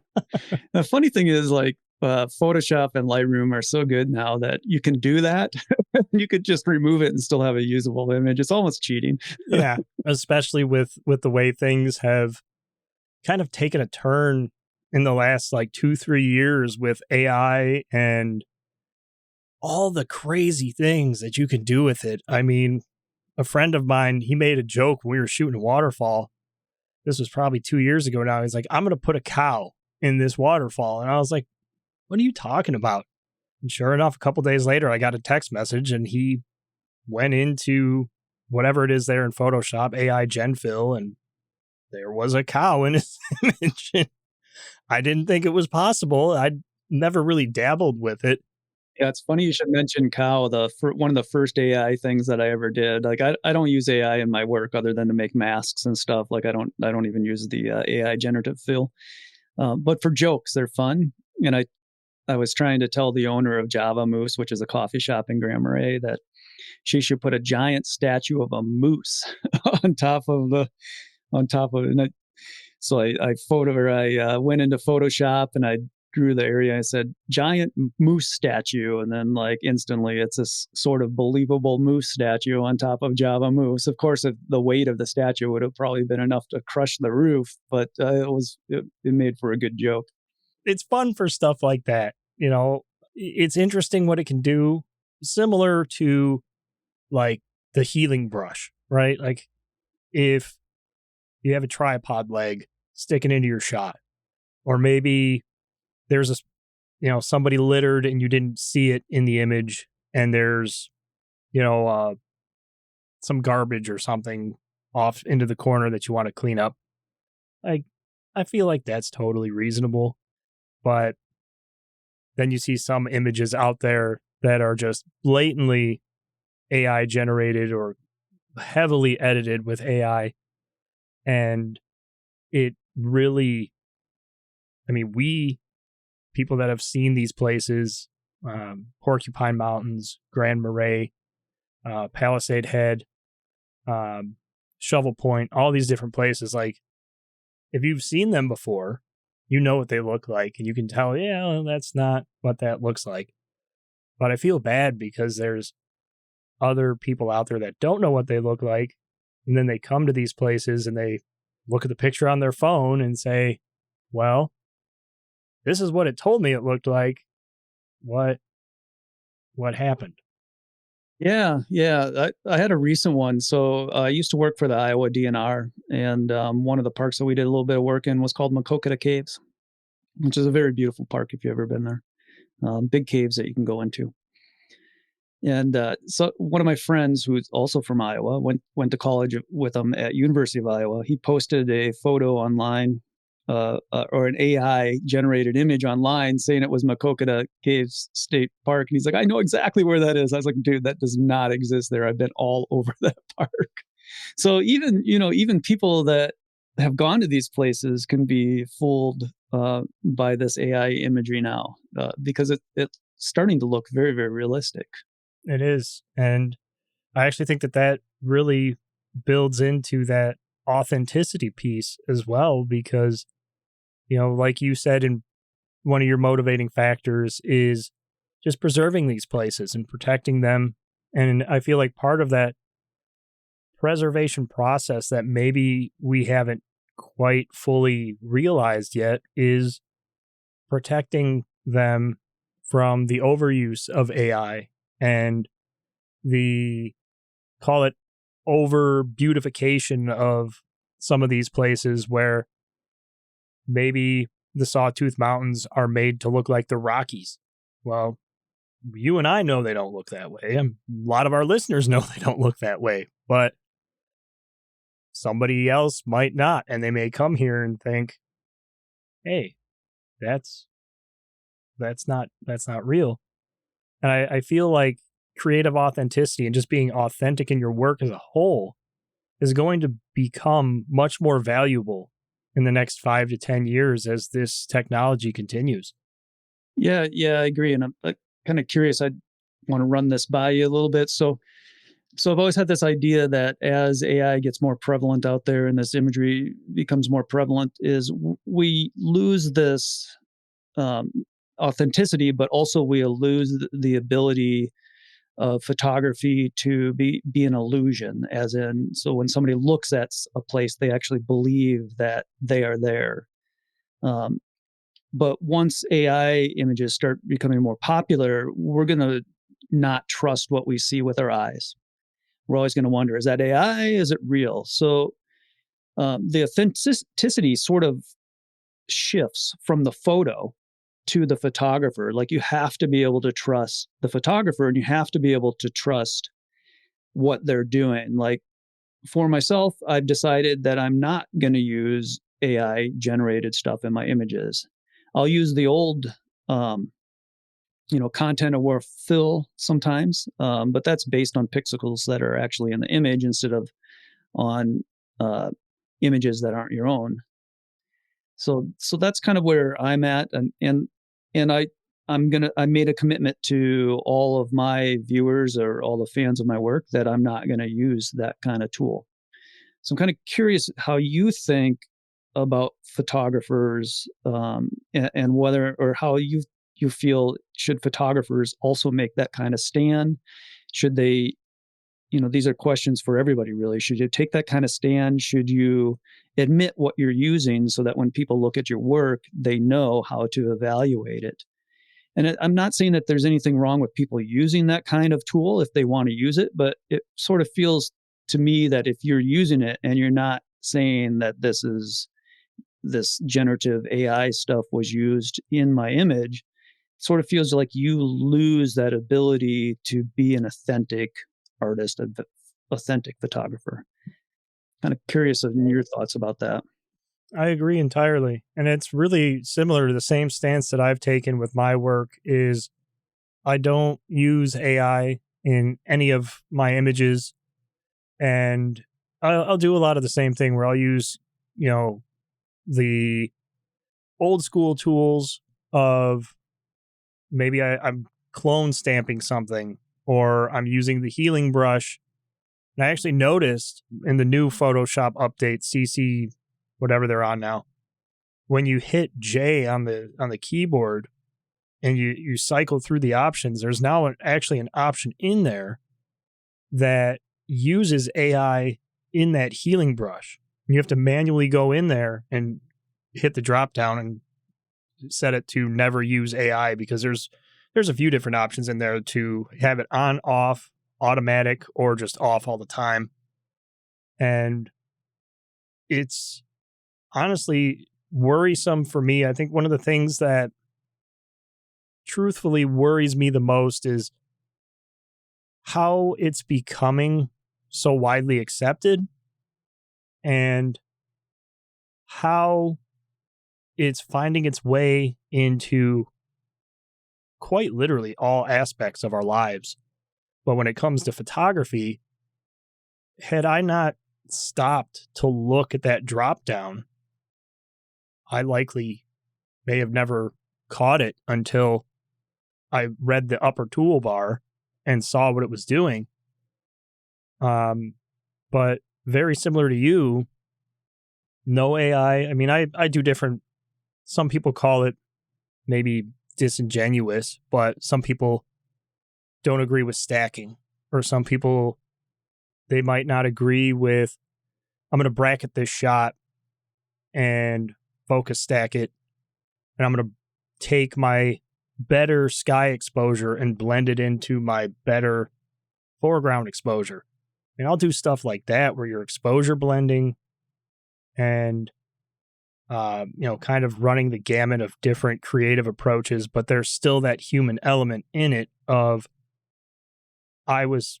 The funny thing is, like, Photoshop and Lightroom are so good now that you can do that. You could just remove it and still have a usable image. It's almost cheating. Yeah, especially with the way things have kind of taken a turn in the last like 2-3 years with AI and all the crazy things that you can do with it. I mean, a friend of mine, he made a joke when we were shooting a waterfall. This was probably 2 years ago now. He's like, I'm going to put a cow in this waterfall. And I was like, what are you talking about? And sure enough, a couple days later, I got a text message and he went into whatever it is there in Photoshop, AI Gen Fill, and there was a cow in his image. I didn't think it was possible. I'd never really dabbled with it. Yeah, it's funny you should mention cow. One of the first AI things that I ever did. Like, I don't use AI in my work other than to make masks and stuff. Like, I don't even use the AI generative fill. But for jokes, they're fun. And I was trying to tell the owner of Java Moose, which is a coffee shop in Grand Marais, that she should put a giant statue of a moose on top of it. And I went into Photoshop and I drew the area. I said giant moose statue, and then like instantly it's this sort of believable moose statue on top of Java Moose. Of course, the weight of the statue would have probably been enough to crush the roof, but it made for a good joke. It's fun for stuff like that. You know, it's interesting what it can do, similar to like the healing brush, right? Like if you have a tripod leg sticking into your shot, or maybe there's somebody littered and you didn't see it in the image, and there's, some garbage or something off into the corner that you want to clean up. Like, I feel like that's totally reasonable, but then you see some images out there that are just blatantly AI generated or heavily edited with AI. And it really, we people that have seen these places, Porcupine Mountains, Grand Marais, Palisade Head, Shovel Point, all these different places. Like, if you've seen them before, you know what they look like, and you can tell, yeah, well, that's not what that looks like. But I feel bad because there's other people out there that don't know what they look like, and then they come to these places and they look at the picture on their phone and say, well, this is what it told me it looked like. What happened? Yeah. I had a recent one. So I used to work for the Iowa DNR, and one of the parks that we did a little bit of work in was called Makokata Caves, which is a very beautiful park if you've ever been there. Big caves that you can go into. And so one of my friends, who's also from Iowa, went to college with him at University of Iowa. He posted a photo online, or an AI generated image online, saying it was Makokata Caves State Park. And he's like, I know exactly where that is. I was like, dude, that does not exist there. I've been all over that park. So even people that have gone to these places can be fooled by this AI imagery now, because it's starting to look very, very realistic. It is. And I actually think that really builds into that authenticity piece as well, because, like you said, in one of your motivating factors is just preserving these places and protecting them. And I feel like part of that preservation process that maybe we haven't quite fully realized yet is protecting them from the overuse of AI and the, call it, over beautification of some of these places where maybe the Sawtooth Mountains are made to look like the Rockies. Well, you and I know they don't look that way. A lot of our listeners know they don't look that way, but somebody else might not. And they may come here and think, hey, that's not real. And I feel like creative authenticity and just being authentic in your work as a whole is going to become much more valuable in the next 5 to 10 years as this technology continues. Yeah, I agree. And I'm kind kind of curious. I want to run this by you a little bit. So I've always had this idea that as AI gets more prevalent out there and this imagery becomes more prevalent, is we lose this um, authenticity, but also we lose the ability of photography to be an illusion. As in, so when somebody looks at a place, they actually believe that they are there. Um, but once AI images start becoming more popular, we're going to not trust what we see with our eyes. We're always going to wonder, is that AI? Is it real? So the authenticity sort of shifts from the photo to the photographer. Like, you have to be able to trust the photographer, and you have to be able to trust what they're doing. Like, for myself, I've decided that I'm not going to use AI generated stuff in my images. I'll use the old content aware fill sometimes, but that's based on pixels that are actually in the image instead of on uh, images that aren't your own. So that's kind of where I'm at, and I made a commitment to all of my viewers or all the fans of my work that I'm not going to use that kind of tool. So I'm kind of curious how you think about photographers, and whether, or how you feel, should photographers also make that kind of stand? Should they, these are questions for everybody really. Should you take that kind of stand? Should you admit what you're using so that when people look at your work, they know how to evaluate it? And I'm not saying that there's anything wrong with people using that kind of tool if they want to use it, but it sort of feels to me that if you're using it and you're not saying that this generative AI stuff was used in my image, it sort of feels like you lose that ability to be an authentic artist, an authentic photographer. Kind of curious of your thoughts about that. I agree entirely. And it's really similar to the same stance that I've taken with my work is I don't use AI in any of my images. And I'll do a lot of the same thing where I'll use, the old school tools of maybe I'm clone stamping something or I'm using the healing brush. And I actually noticed in the new Photoshop update, CC, whatever they're on now, when you hit J on the keyboard and you cycle through the options, there's now actually an option in there that uses AI in that healing brush. And you have to manually go in there and hit the drop down and set it to never use AI, because there's a few different options in there to have it on, off, automatic, or just off all the time. And it's honestly worrisome for me. I think one of the things that truthfully worries me the most is how it's becoming so widely accepted and how it's finding its way into quite literally all aspects of our lives. But when it comes to photography, had I not stopped to look at that drop down, I likely may have never caught it until I read the upper toolbar and saw what it was doing. But very similar to you, no AI. I mean, I do different. Some people call it maybe disingenuous, but some people don't agree with stacking, or some people, they might not agree with, I'm going to bracket this shot and focus stack it, and I'm going to take my better sky exposure and blend it into my better foreground exposure. And I'll do stuff like that where you're exposure blending and kind of running the gamut of different creative approaches, but there's still that human element in it of, I was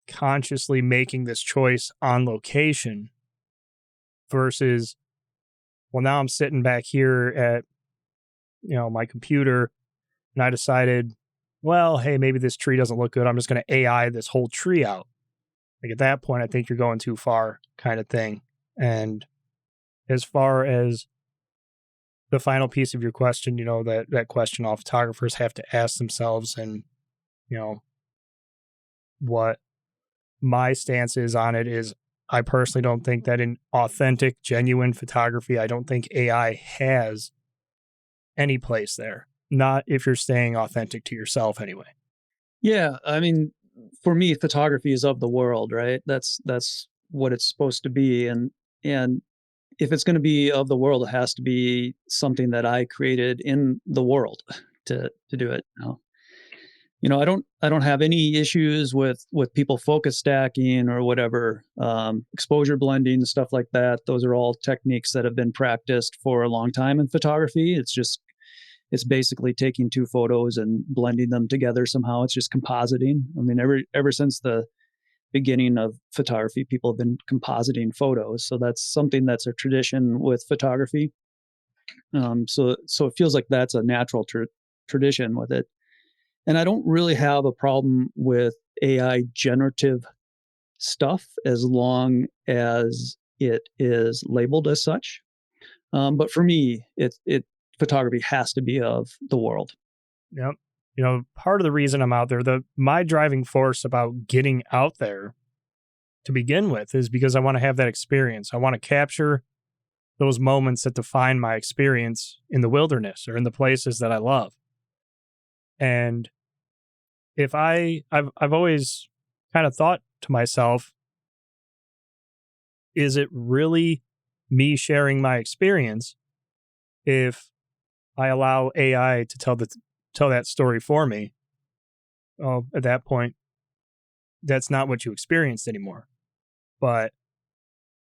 consciously making this choice on location versus, well, now I'm sitting back here at, my computer and I decided, well, hey, maybe this tree doesn't look good. I'm just going to AI this whole tree out. Like, at that point, I think you're going too far, kind of thing. And as far as the final piece of your question, that question all photographers have to ask themselves, and, what my stance is on it is, I personally don't think that in authentic, genuine photography, I don't think AI has any place there. Not if you're staying authentic to yourself anyway. Yeah, I mean, for me, photography is of the world, right? That's what it's supposed to be, and if it's going to be of the world, it has to be something that I created in the world to do it. I don't have any issues with people focus stacking or whatever, exposure blending, stuff like that. Those are all techniques that have been practiced for a long time in photography. It's basically taking two photos and blending them together somehow. It's just compositing. I mean, ever since the beginning of photography, people have been compositing photos. So that's something that's a tradition with photography. So it feels like that's a natural tradition with it. And I don't really have a problem with AI generative stuff as long as it is labeled as such. But for me, photography has to be of the world. Yep. Part of the reason I'm out there, my driving force about getting out there to begin with is because I want to have that experience. I want to capture those moments that define my experience in the wilderness or in the places that I love. And if I've always kind of thought to myself, is it really me sharing my experience if I allow AI to tell that story for me? Well, at that point, that's not what you experienced anymore. But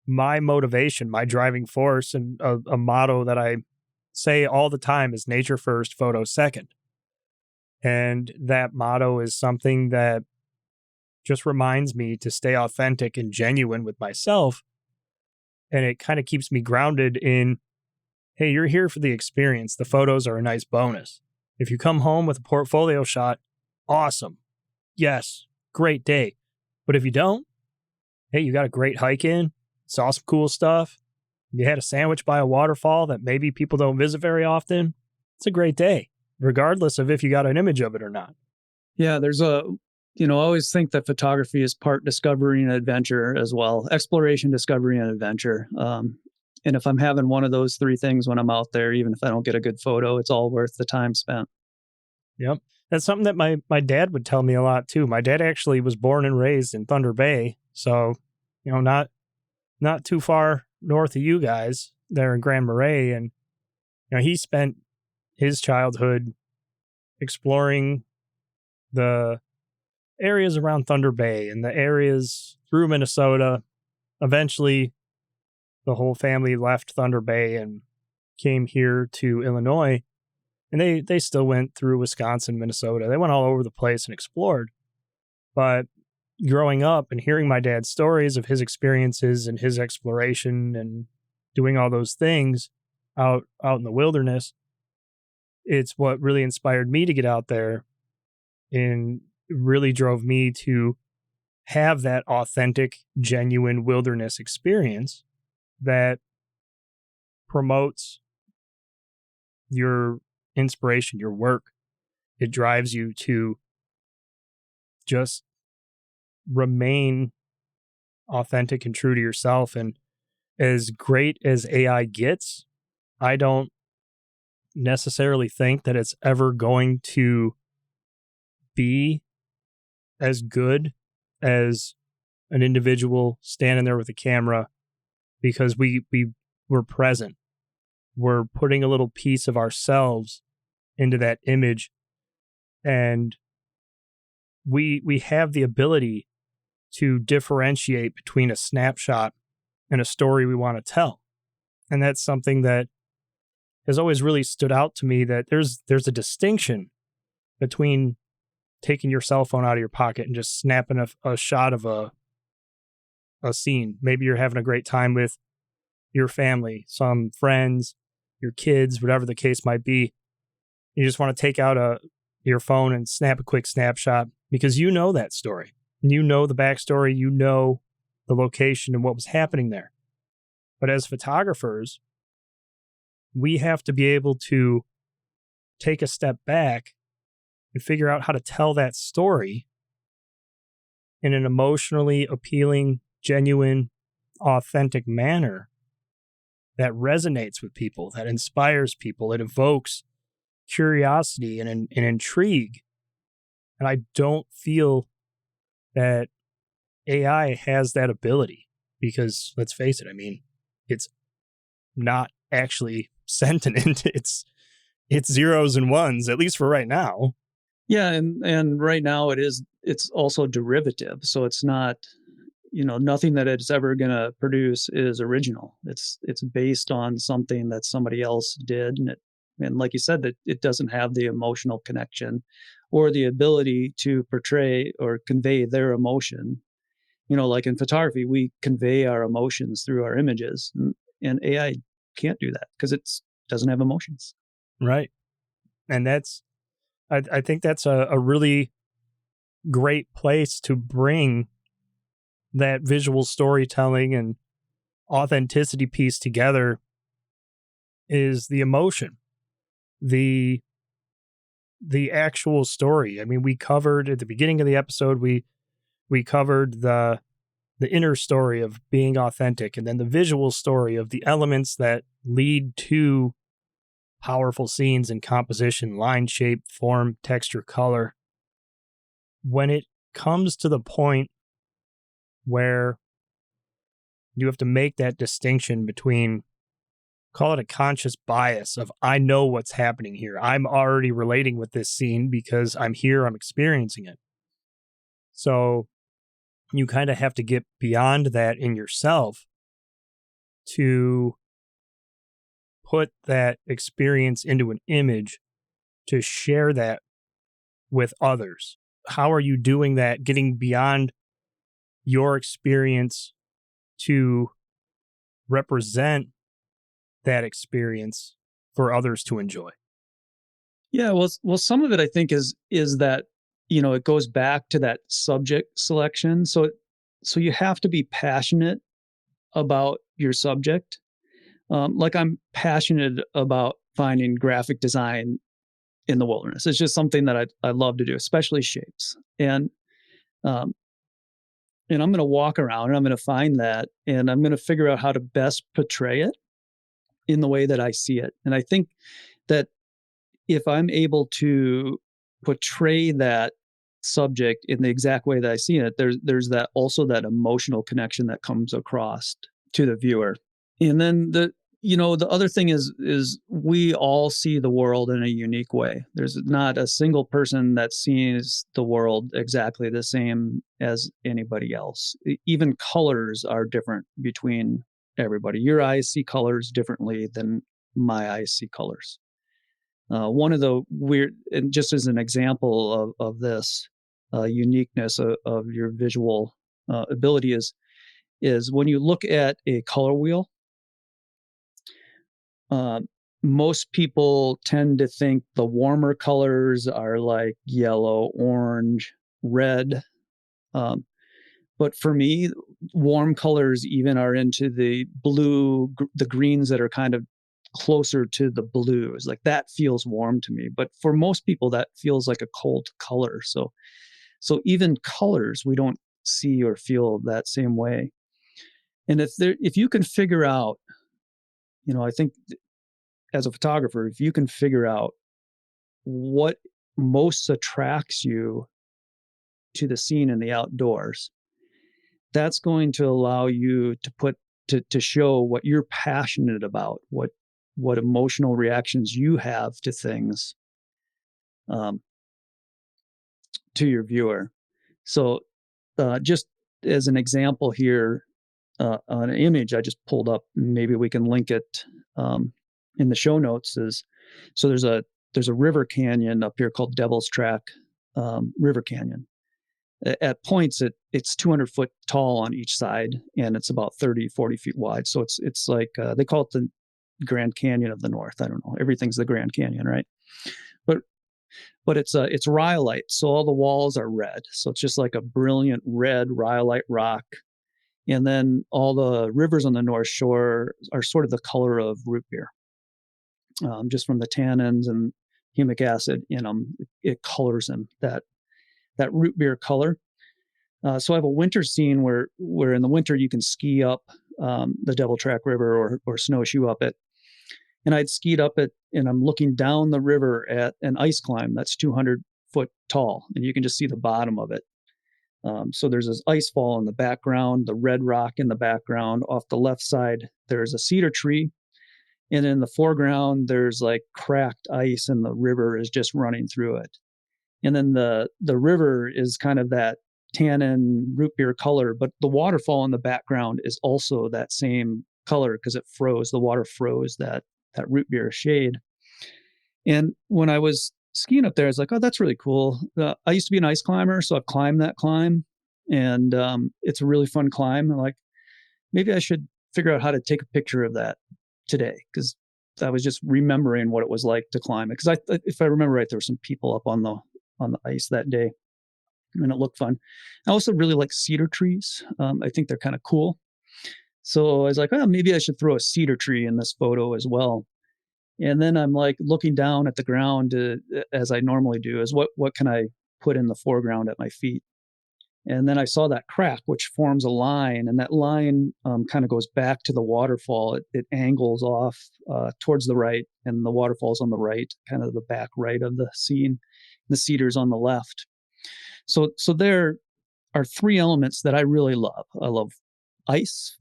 my motivation, my driving force, and a motto that I say all the time is nature first, photo second. And that motto is something that just reminds me to stay authentic and genuine with myself. And it kind of keeps me grounded in, hey, you're here for the experience. The photos are a nice bonus. If you come home with a portfolio shot, awesome. Yes, great day. But if you don't, hey, you got a great hike in, saw some cool stuff, you had a sandwich by a waterfall that maybe people don't visit very often, it's a great day, regardless of if you got an image of it or not. Yeah, I always think that photography is part discovery and adventure as well. Exploration, discovery, and adventure. And if I'm having one of those three things when I'm out there, even if I don't get a good photo, it's all worth the time spent. Yep. That's something that my dad would tell me a lot too. My dad actually was born and raised in Thunder Bay. So, not too far north of you guys there in Grand Marais. And, he spent his childhood exploring the areas around Thunder Bay and the areas through Minnesota. Eventually, the whole family left Thunder Bay and came here to Illinois. And they still went through Wisconsin, Minnesota. They went all over the place and explored. But growing up and hearing my dad's stories of his experiences and his exploration and doing all those things out in the wilderness, it's what really inspired me to get out there and really drove me to have that authentic, genuine wilderness experience that promotes your inspiration, your work. It drives you to just remain authentic and true to yourself. And as great as AI gets, I don't necessarily think that it's ever going to be as good as an individual standing there with a camera, because we're present. We're putting a little piece of ourselves into that image, and we have the ability to differentiate between a snapshot and a story we want to tell. And that's something that has always really stood out to me, that there's a distinction between taking your cell phone out of your pocket and just snapping a shot of a scene. Maybe you're having a great time with your family, some friends, your kids, whatever the case might be. You just want to take out your phone and snap a quick snapshot because you know that story. And you know the backstory, you know the location and what was happening there. But as photographers, we have to be able to take a step back and figure out how to tell that story in an emotionally appealing, genuine, authentic manner that resonates with people, that inspires people, it evokes curiosity and intrigue. And I don't feel that AI has that ability because, let's face it, I mean, it's not actually sentient. It's zeros and ones, at least for right now. Yeah, and right now it's also derivative. So it's not, nothing that it's ever going to produce is original. It's based on something that somebody else did, and like you said, that it doesn't have the emotional connection or the ability to portray or convey their emotion. Like in photography, we convey our emotions through our images, and AI can't do that because it doesn't have emotions. Right. And I think that's a really great place to bring that visual storytelling and authenticity piece together is the emotion, the actual story. I mean, we covered at the beginning of the episode, we covered the inner story of being authentic, and then the visual story of the elements that lead to powerful scenes and composition, line, shape, form, texture, color. When it comes to the point where you have to make that distinction between, call it a conscious bias of, I know what's happening here. I'm already relating with this scene because I'm here, I'm experiencing it. So you kind of have to get beyond that in yourself to put that experience into an image to share that with others. How are you doing that, getting beyond your experience to represent that experience for others to enjoy? Yeah, well, some of it I think is that it goes back to that subject selection. So you have to be passionate about your subject. Like I'm passionate about finding graphic design in the wilderness. It's just something that I love to do, especially shapes. Um, and I'm going to walk around and I'm going to find that, and I'm going to figure out how to best portray it in the way that I see it. And I think that if I'm able to portray that subject in the exact way that I see it, there's that also that emotional connection that comes across to the viewer. And then the other thing is we all see the world in a unique way. There's not a single person that sees the world exactly the same as anybody else. Even colors are different between everybody. Your eyes see colors differently than my eyes see colors. One of the weird, and just as an example of this uniqueness of your visual ability is when you look at a color wheel. Uh, Most people tend to think the warmer colors are like yellow, orange, red. Um, but for me, warm colors even are into the blue, the greens that are kind of closer to the blues. Like that feels warm to me. But for most people, that feels like a cold color. So even colors, we don't see or feel that same way. And if you can figure out, I think as a photographer, if you can figure out what most attracts you to the scene in the outdoors, that's going to allow you to to show what you're passionate about, what emotional reactions you have to things, um, to your viewer. So, just as an example here, on an image I just pulled up, maybe we can link it in the show notes. So there's a river canyon up here called Devil's Track River Canyon. At points, it's 200 foot tall on each side, and it's about 30-40 feet wide. So it's like they call it the Grand Canyon of the North. I don't know. Everything's the Grand Canyon, right? But it's rhyolite, so all the walls are red. So it's just like a brilliant red rhyolite rock. And then all the rivers on the North Shore are sort of the color of root beer. just from the tannins and humic acid in them. It colors them that root beer color. So I have a winter scene where in the winter you can ski up the Devil Track River or snowshoe up it. And I'd skied up it, and I'm looking down the river at an ice climb that's 200 foot tall, and you can just see the bottom of it. So there's this ice fall in the background, the red rock in the background. Off the left side, there's a cedar tree. And in the foreground, there's like cracked ice, and the river is just running through it. And then the river is kind of that tannin root beer color, but the waterfall in the background is also that same color because it froze. The water froze that root beer shade. And when I was skiing up there, I was like, oh, that's really cool. I used to be an ice climber, so I've climbed that climb, and it's a really fun climb. And like, maybe I should figure out how to take a picture of that today, because I was just remembering what it was like to climb it. Because if I remember right, there were some people up on the ice that day, and it looked fun. I also really like cedar trees. I think they're kind of cool. So I was like, oh, maybe I should throw a cedar tree in this photo as well. And then I'm like looking down at the ground as I normally do, is what can I put in the foreground at my feet? And then I saw that crack, which forms a line, and that line kind of goes back to the waterfall. It angles off towards the right, and the waterfall's on the right, kind of the back right of the scene. The cedar's on the left. So there are three elements that I really love. I love ice.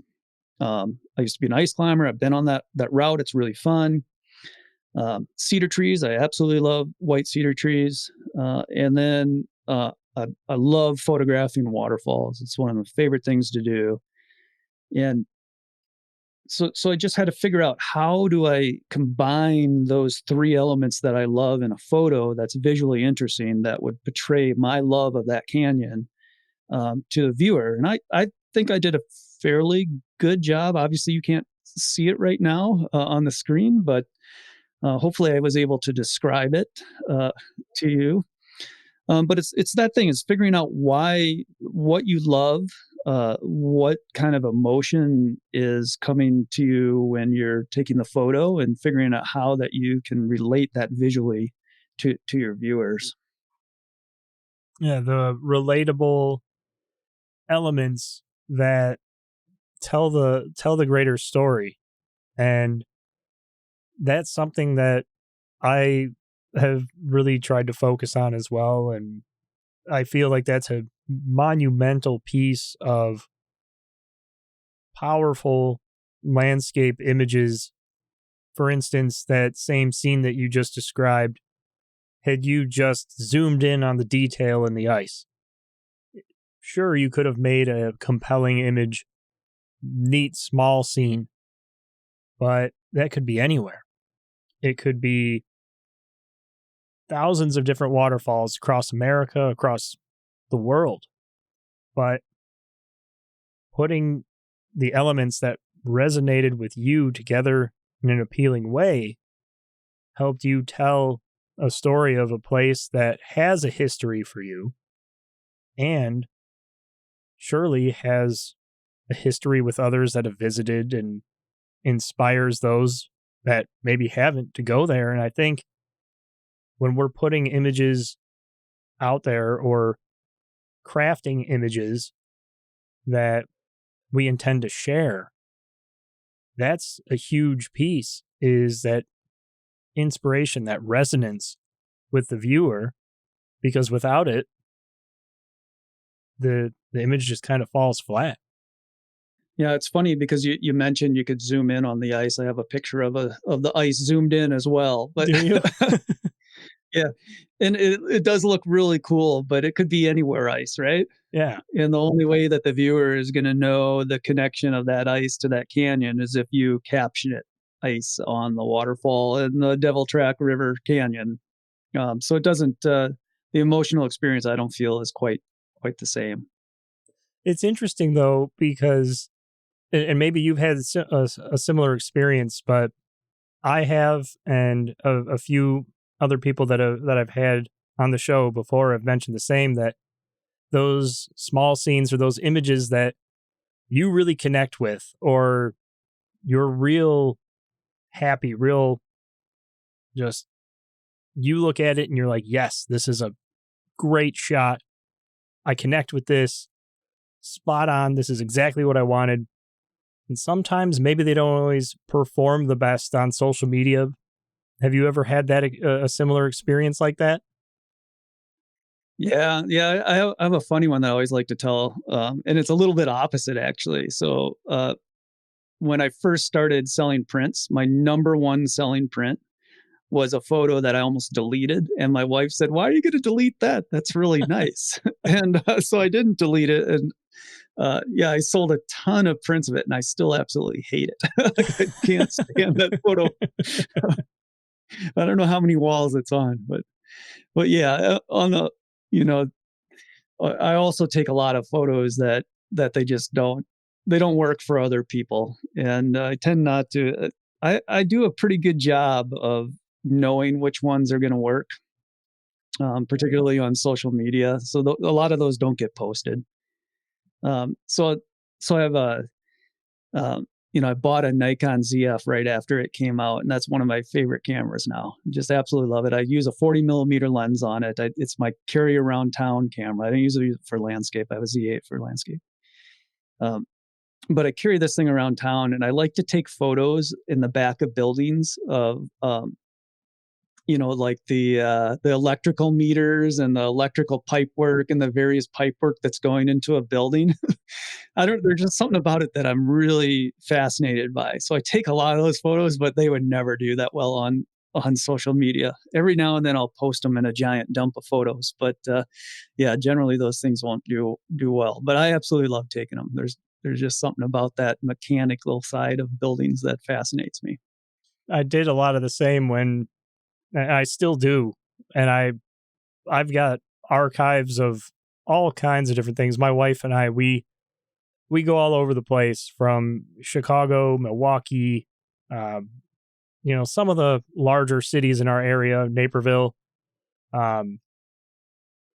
I used to be an ice climber. I've been on that route. It's really fun. Cedar trees. I absolutely love white cedar trees. And then I love photographing waterfalls. It's one of my favorite things to do. And so I just had to figure out, how do I combine those three elements that I love in a photo that's visually interesting, that would portray my love of that canyon to the viewer. And I think I did a fairly good job. Obviously, you can't see it right now on the screen, but hopefully I was able to describe it to you. But it's that thing, is figuring out what you love, what kind of emotion is coming to you when you're taking the photo, and figuring out how that you can relate that visually to your viewers. Yeah, the relatable elements that tell the greater story. And that's something that I have really tried to focus on as well. And I feel like that's a monumental piece of powerful landscape images. For instance, that same scene that you just described, had you just zoomed in on the detail in the ice, sure, you could have made a compelling image, neat small scene, but that could be anywhere. It could be thousands of different waterfalls across America, across the world. But putting the elements that resonated with you together in an appealing way helped you tell a story of a place that has a history for you, and surely has a history with others that have visited, and inspires those that maybe haven't to go there. And I think when we're putting images out there, or crafting images that we intend to share, that's a huge piece, is that inspiration, that resonance with the viewer, because without it, the image just kind of falls flat. Yeah, it's funny because you mentioned you could zoom in on the ice. I have a picture of the ice zoomed in as well. But Do you? yeah, and it does look really cool, but it could be anywhere ice, right? Yeah. And the only way that the viewer is going to know the connection of that ice to that canyon is if you caption it ice on the waterfall in the Devil Track River Canyon. So it doesn't. The emotional experience, I don't feel, is quite the same. It's interesting though, because, and maybe you've had a similar experience, but I have, and a few other people that I've had on the show before have mentioned the same, that those small scenes, or those images that you really connect with, or you're real happy, real Just you look at it and you're like, yes, this is a great shot. I connect with this. Spot on. This is exactly what I wanted. And sometimes maybe they don't always perform the best on social media. Have you ever had that a similar experience like that? Yeah. I have a funny one that I always like to tell, and it's a little bit opposite actually. So when I first started selling prints, my number one selling print was a photo that I almost deleted, and my wife said, "Why are you going to delete that? That's really nice." And so I didn't delete it, and yeah, I sold a ton of prints of it, and I still absolutely hate it. Like I can't stand that photo. I don't know how many walls it's on, but yeah, on the you know, I also take a lot of photos that they don't work for other people, and I tend not to. I do a pretty good job of knowing which ones are going to work, particularly on social media. So a lot of those don't get posted. Um, so so I have a I bought a Nikon ZF right after it came out, and that's one of my favorite cameras now. Just absolutely love it. I use a 40 millimeter lens on it. It's my carry around town camera. I don't use it for landscape. I have a Z8 for landscape. Um, but I carry this thing around town, and I like to take photos in the back of buildings of like the electrical meters and the electrical pipe work and the various pipe work that's going into a building. I don't There's just something about it that I'm really fascinated by. So I take a lot of those photos, but they would never do that well on social media. Every now and then I'll post them in a giant dump of photos, but yeah, generally those things won't do well. But I absolutely love taking them. There's just something about that mechanical side of buildings that fascinates me. I did a lot of the same when I still do. And I've got archives of all kinds of different things. My wife and I, we go all over the place from Chicago, Milwaukee, um, some of the larger cities in our area, Naperville. Um,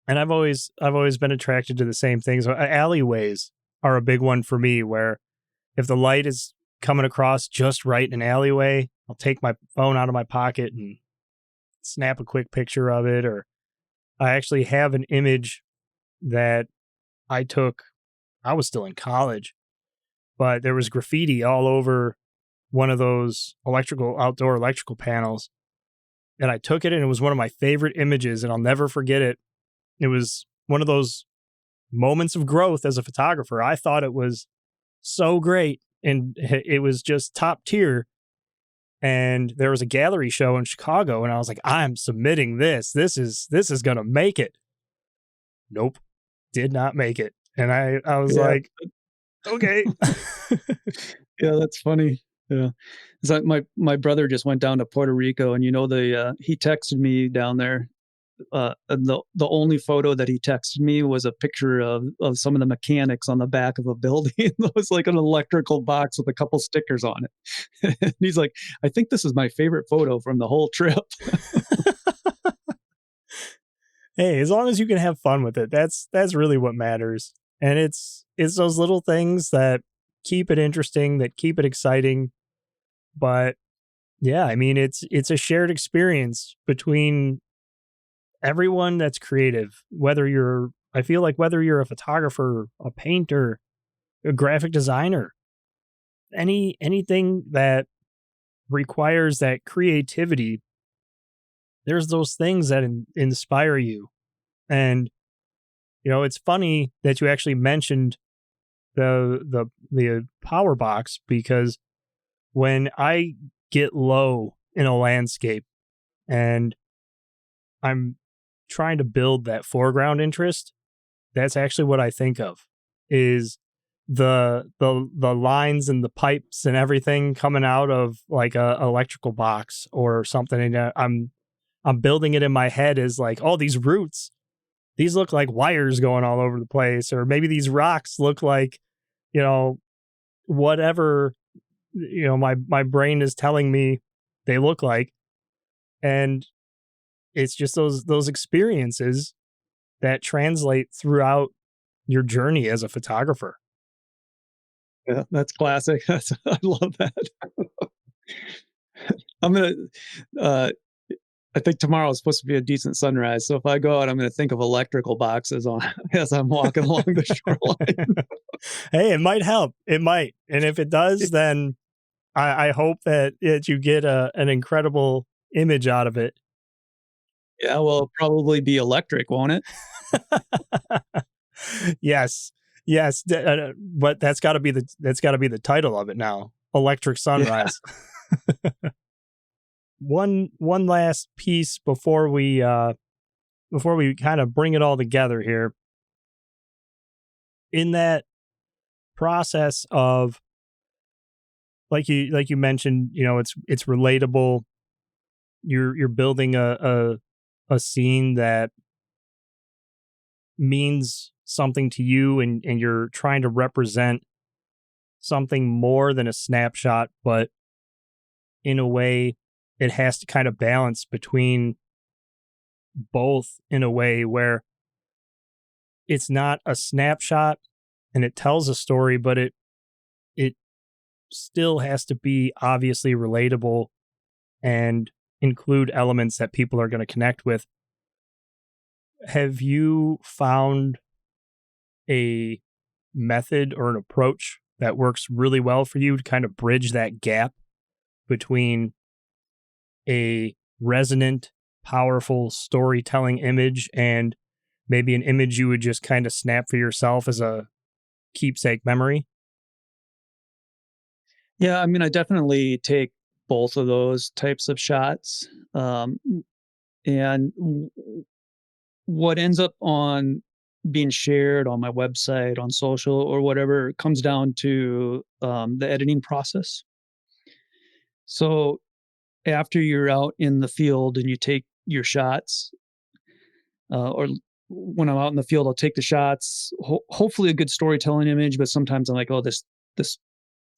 and I've always been attracted to the same things. Alleyways are a big one for me, where if the light is coming across just right in an alleyway, I'll take my phone out of my pocket and snap a quick picture of it. Or I actually have an image that I took. I was still in college, but there was graffiti all over one of those outdoor electrical panels. And I took it, and it was one of my favorite images, and I'll never forget it. It was one of those moments of growth as a photographer. I thought it was so great, and it was just top tier. And there was a gallery show in Chicago, and I was like, I'm submitting this. This is gonna make it. Nope, did not make it. And I was Yeah. like, okay. Yeah, that's funny. Yeah. It's like my brother just went down to Puerto Rico, and he texted me down there. And the only photo that he texted me was a picture of some of the mechanics on the back of a building. It was like an electrical box with a couple stickers on it. And he's like, "I think this is my favorite photo from the whole trip." Hey, as long as you can have fun with it, that's really what matters. And it's those little things that keep it interesting, that keep it exciting. But yeah, I mean, it's a shared experience between everyone that's creative. I feel like whether you're a photographer, a painter, a graphic designer, anything that requires that creativity, there's those things that inspire you. And it's funny that you actually mentioned the power box, because when I get low in a landscape and I'm trying to build that foreground interest, that's actually what I think of, is the lines and the pipes and everything coming out of like a electrical box or something. And I'm building it in my head as like, oh, these roots, these look like wires going all over the place, or maybe these rocks look like, you know, whatever, my brain is telling me they look like. And it's just those experiences that translate throughout your journey as a photographer. Yeah, that's classic. I love that. I'm gonna uh I think tomorrow is supposed to be a decent sunrise. So if I go out, I'm going to think of electrical boxes on as I'm walking along the shoreline. Hey, it might help. It might. And if it does, then I hope that you get an incredible image out of it. Yeah, well, it'll probably be electric, won't it? Yes. Yes. But that's got to be the title of it now. Electric Yeah. Sunrise. One last piece before we kind of bring it all together here. In that process of, like you mentioned, it's relatable. You're building a scene that means something to you, and you're trying to represent something more than a snapshot, but in a way it has to kind of balance between both, in a way where it's not a snapshot and it tells a story, but it still has to be obviously relatable and include elements that people are going to connect with. Have you found a method or an approach that works really well for you to kind of bridge that gap between a resonant, powerful storytelling image and maybe an image you would just kind of snap for yourself as a keepsake memory? Yeah, I mean, I definitely take both of those types of shots. And what ends up on being shared on my website, on social, or whatever comes down to the editing process. So after you're out in the field and you take your shots, or when I'm out in the field, I'll take the shots. Hopefully, a good storytelling image. But sometimes I'm like, oh, this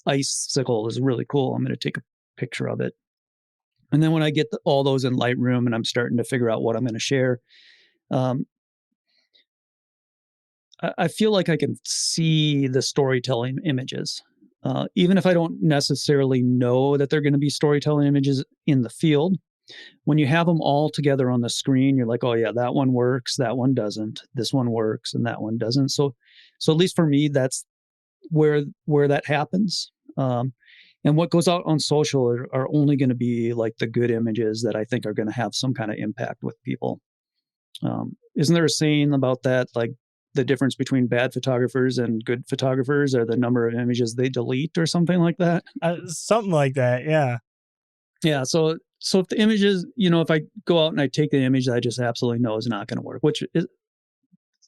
icicle is really cool. I'm going to take a picture of it. And then when I get all those in Lightroom and I'm starting to figure out what I'm going to share, um, I feel like I can see the storytelling images. Even if I don't necessarily know that they're going to be storytelling images in the field, when you have them all together on the screen, you're like, oh yeah, that one works, that one doesn't, this one works, and that one doesn't. So at least for me, that's where that happens. And what goes out on social are only going to be like the good images that I think are going to have some kind of impact with people. Isn't there a saying about that? Like the difference between bad photographers and good photographers are the number of images they delete or something like that. Something like that. Yeah. Yeah. So if the images, if I go out and I take the image that I just absolutely know is not going to work, which is,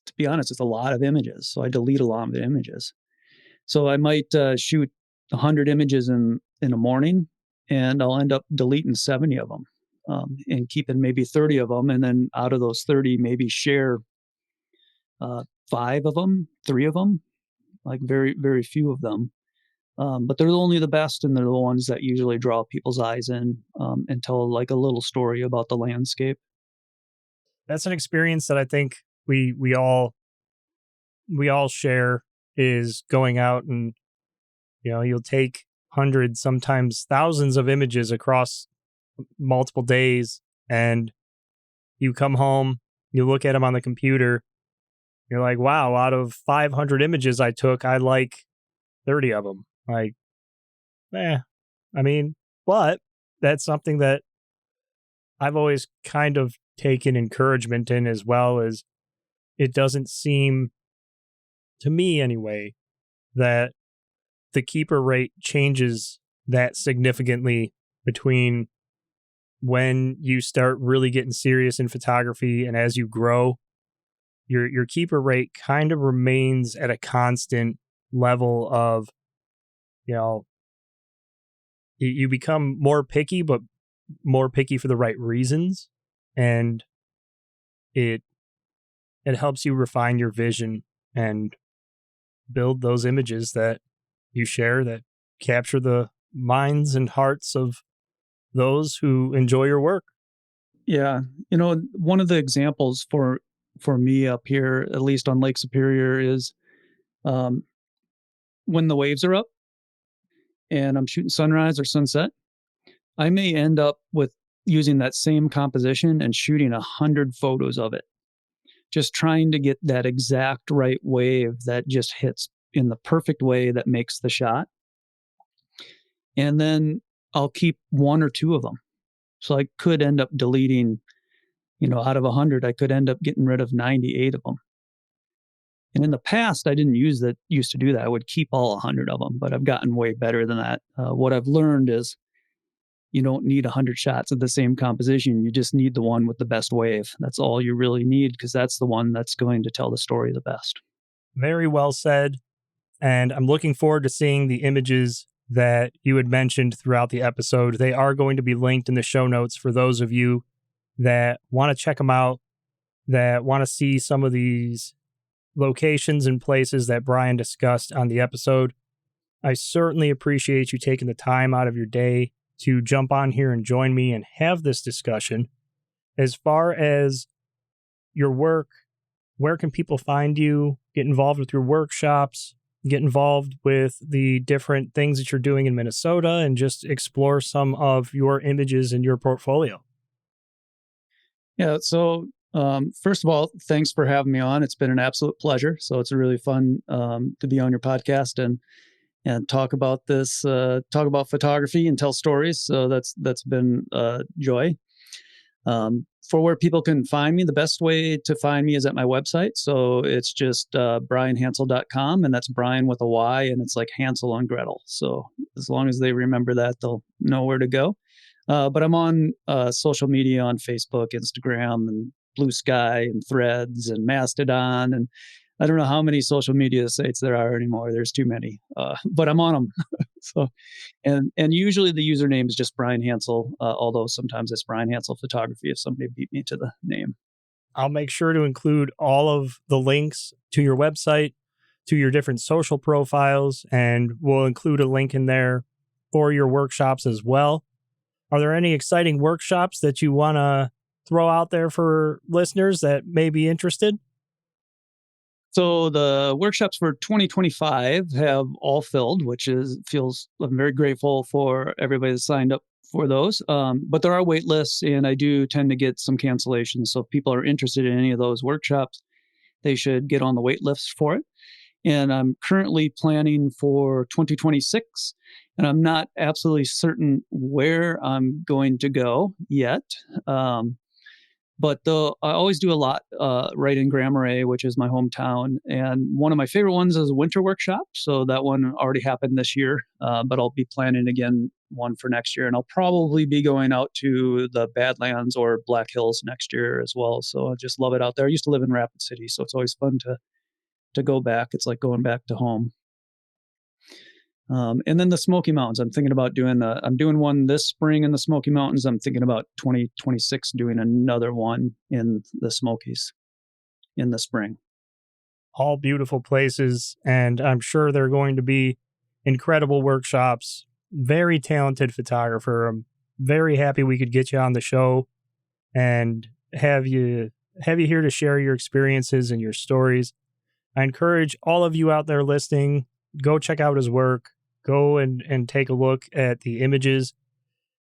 to be honest, it's a lot of images. So I delete a lot of the images. So I might shoot 100 images in a morning, and I'll end up deleting 70 of them, and keeping maybe 30 of them, and then out of those 30, maybe share 5 of them, 3 of them, like very very few of them. But they're only the best, and they're the ones that usually draw people's eyes in, and tell like a little story about the landscape. That's an experience that I think we all share, is going out and you'll take hundreds, sometimes thousands of images across multiple days, and you come home, you look at them on the computer, you're like, wow, out of 500 images I took, I like 30 of them. Like, I mean, but that's something that I've always kind of taken encouragement in, as well as it doesn't seem, to me anyway, that the keeper rate changes that significantly between when you start really getting serious in photography and as you grow. Your keeper rate kind of remains at a constant level of, you know you become more picky, but more picky for the right reasons, and it it helps you refine your vision and build those images that you share, that capture the minds and hearts of those who enjoy your work. Yeah, one of the examples for me up here, at least on Lake Superior, is um, when the waves are up and I'm shooting sunrise or sunset. I may end up with using that same composition and shooting 100 photos of it, just trying to get that exact right wave that just hits in the perfect way that makes the shot. And then I'll keep one or two of them. So I could end up deleting, out of 100, I could end up getting rid of 98 of them. And in the past, I didn't used to do that. I would keep all 100 of them, but I've gotten way better than that. What I've learned is you don't need 100 shots of the same composition. You just need the one with the best wave. That's all you really need, because that's the one that's going to tell the story the best. Very well said. And I'm looking forward to seeing the images that you had mentioned throughout the episode. They are going to be linked in the show notes for those of you that want to check them out, that want to see some of these locations and places that Bryan discussed on the episode. I certainly appreciate you taking the time out of your day to jump on here and join me and have this discussion. As far as your work, where can people find you, get involved with your workshops, get involved with the different things that you're doing in Minnesota, and just explore some of your images in your portfolio? Yeah, so first of all, thanks for having me on. It's been an absolute pleasure. So it's really fun to be on your podcast and talk about this, talk about photography and tell stories. So that's been joy. For where people can find me, the best way to find me is at my website. So it's just bryanhansel.com, and that's Bryan with a Y, and it's like Hansel and Gretel. So as long as they remember that, they'll know where to go. But I'm on social media on Facebook, Instagram, and Blue Sky, and Threads, and Mastodon, and I don't know how many social media sites there are anymore. There's too many, but I'm on them. So, and usually the username is just Bryan Hansel, although sometimes it's Bryan Hansel Photography if somebody beat me to the name. I'll make sure to include all of the links to your website, to your different social profiles, and we'll include a link in there for your workshops as well. Are there any exciting workshops that you want to throw out there for listeners that may be interested? So the workshops for 2025 have all filled, I'm very grateful for everybody that signed up for those. But there are wait lists, and I do tend to get some cancellations. So if people are interested in any of those workshops, they should get on the wait list for it. And I'm currently planning for 2026, and I'm not absolutely certain where I'm going to go yet. But I always do a lot right in Grand Marais, which is my hometown. And one of my favorite ones is a winter workshop. So that one already happened this year, but I'll be planning again one for next year. And I'll probably be going out to the Badlands or Black Hills next year as well. So I just love it out there. I used to live in Rapid City, so it's always fun to go back. It's like going back to home. And then the Smoky Mountains, I'm thinking about I'm doing one this spring in the Smoky Mountains. I'm thinking about 2026 doing another one in the Smokies in the spring. All beautiful places, and I'm sure they're going to be incredible workshops. Very talented photographer. I'm very happy we could get you on the show and have you here to share your experiences and your stories. I encourage all of you out there listening, go check out his work. Go and take a look at the images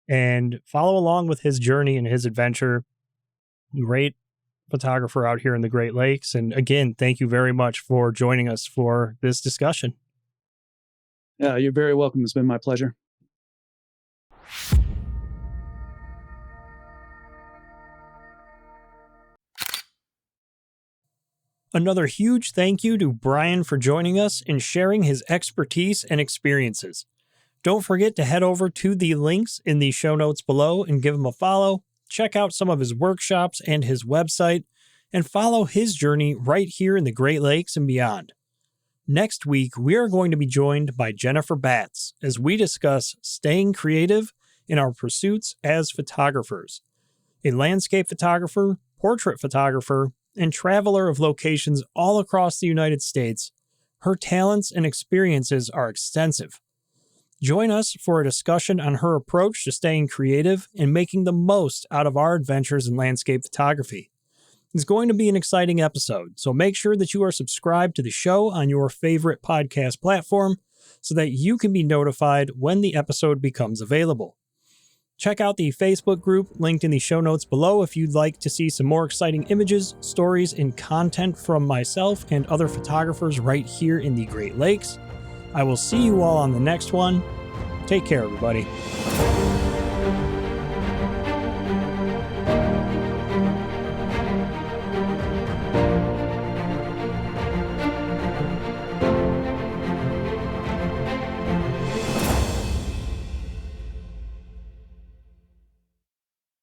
and follow along with his journey and his adventure. Great photographer out here in the Great Lakes. And again, thank you very much for joining us for this discussion. Yeah, you're very welcome. It's been my pleasure. Another huge thank you to Bryan for joining us and sharing his expertise and experiences. Don't forget to head over to the links in the show notes below and give him a follow. Check out some of his workshops and his website, and follow his journey right here in the Great Lakes and beyond. Next week, we are going to be joined by Jennifer Batts as we discuss staying creative in our pursuits as photographers. A landscape photographer, portrait photographer, and traveler of locations all across the United States, her talents and experiences are extensive. Join us for a discussion on her approach to staying creative and making the most out of our adventures in landscape photography. It's going to be an exciting episode, so make sure that you are subscribed to the show on your favorite podcast platform so that you can be notified when the episode becomes available. Check out the Facebook group linked in the show notes below if you'd like to see some more exciting images, stories, and content from myself and other photographers right here in the Great Lakes. I will see you all on the next one. Take care, everybody.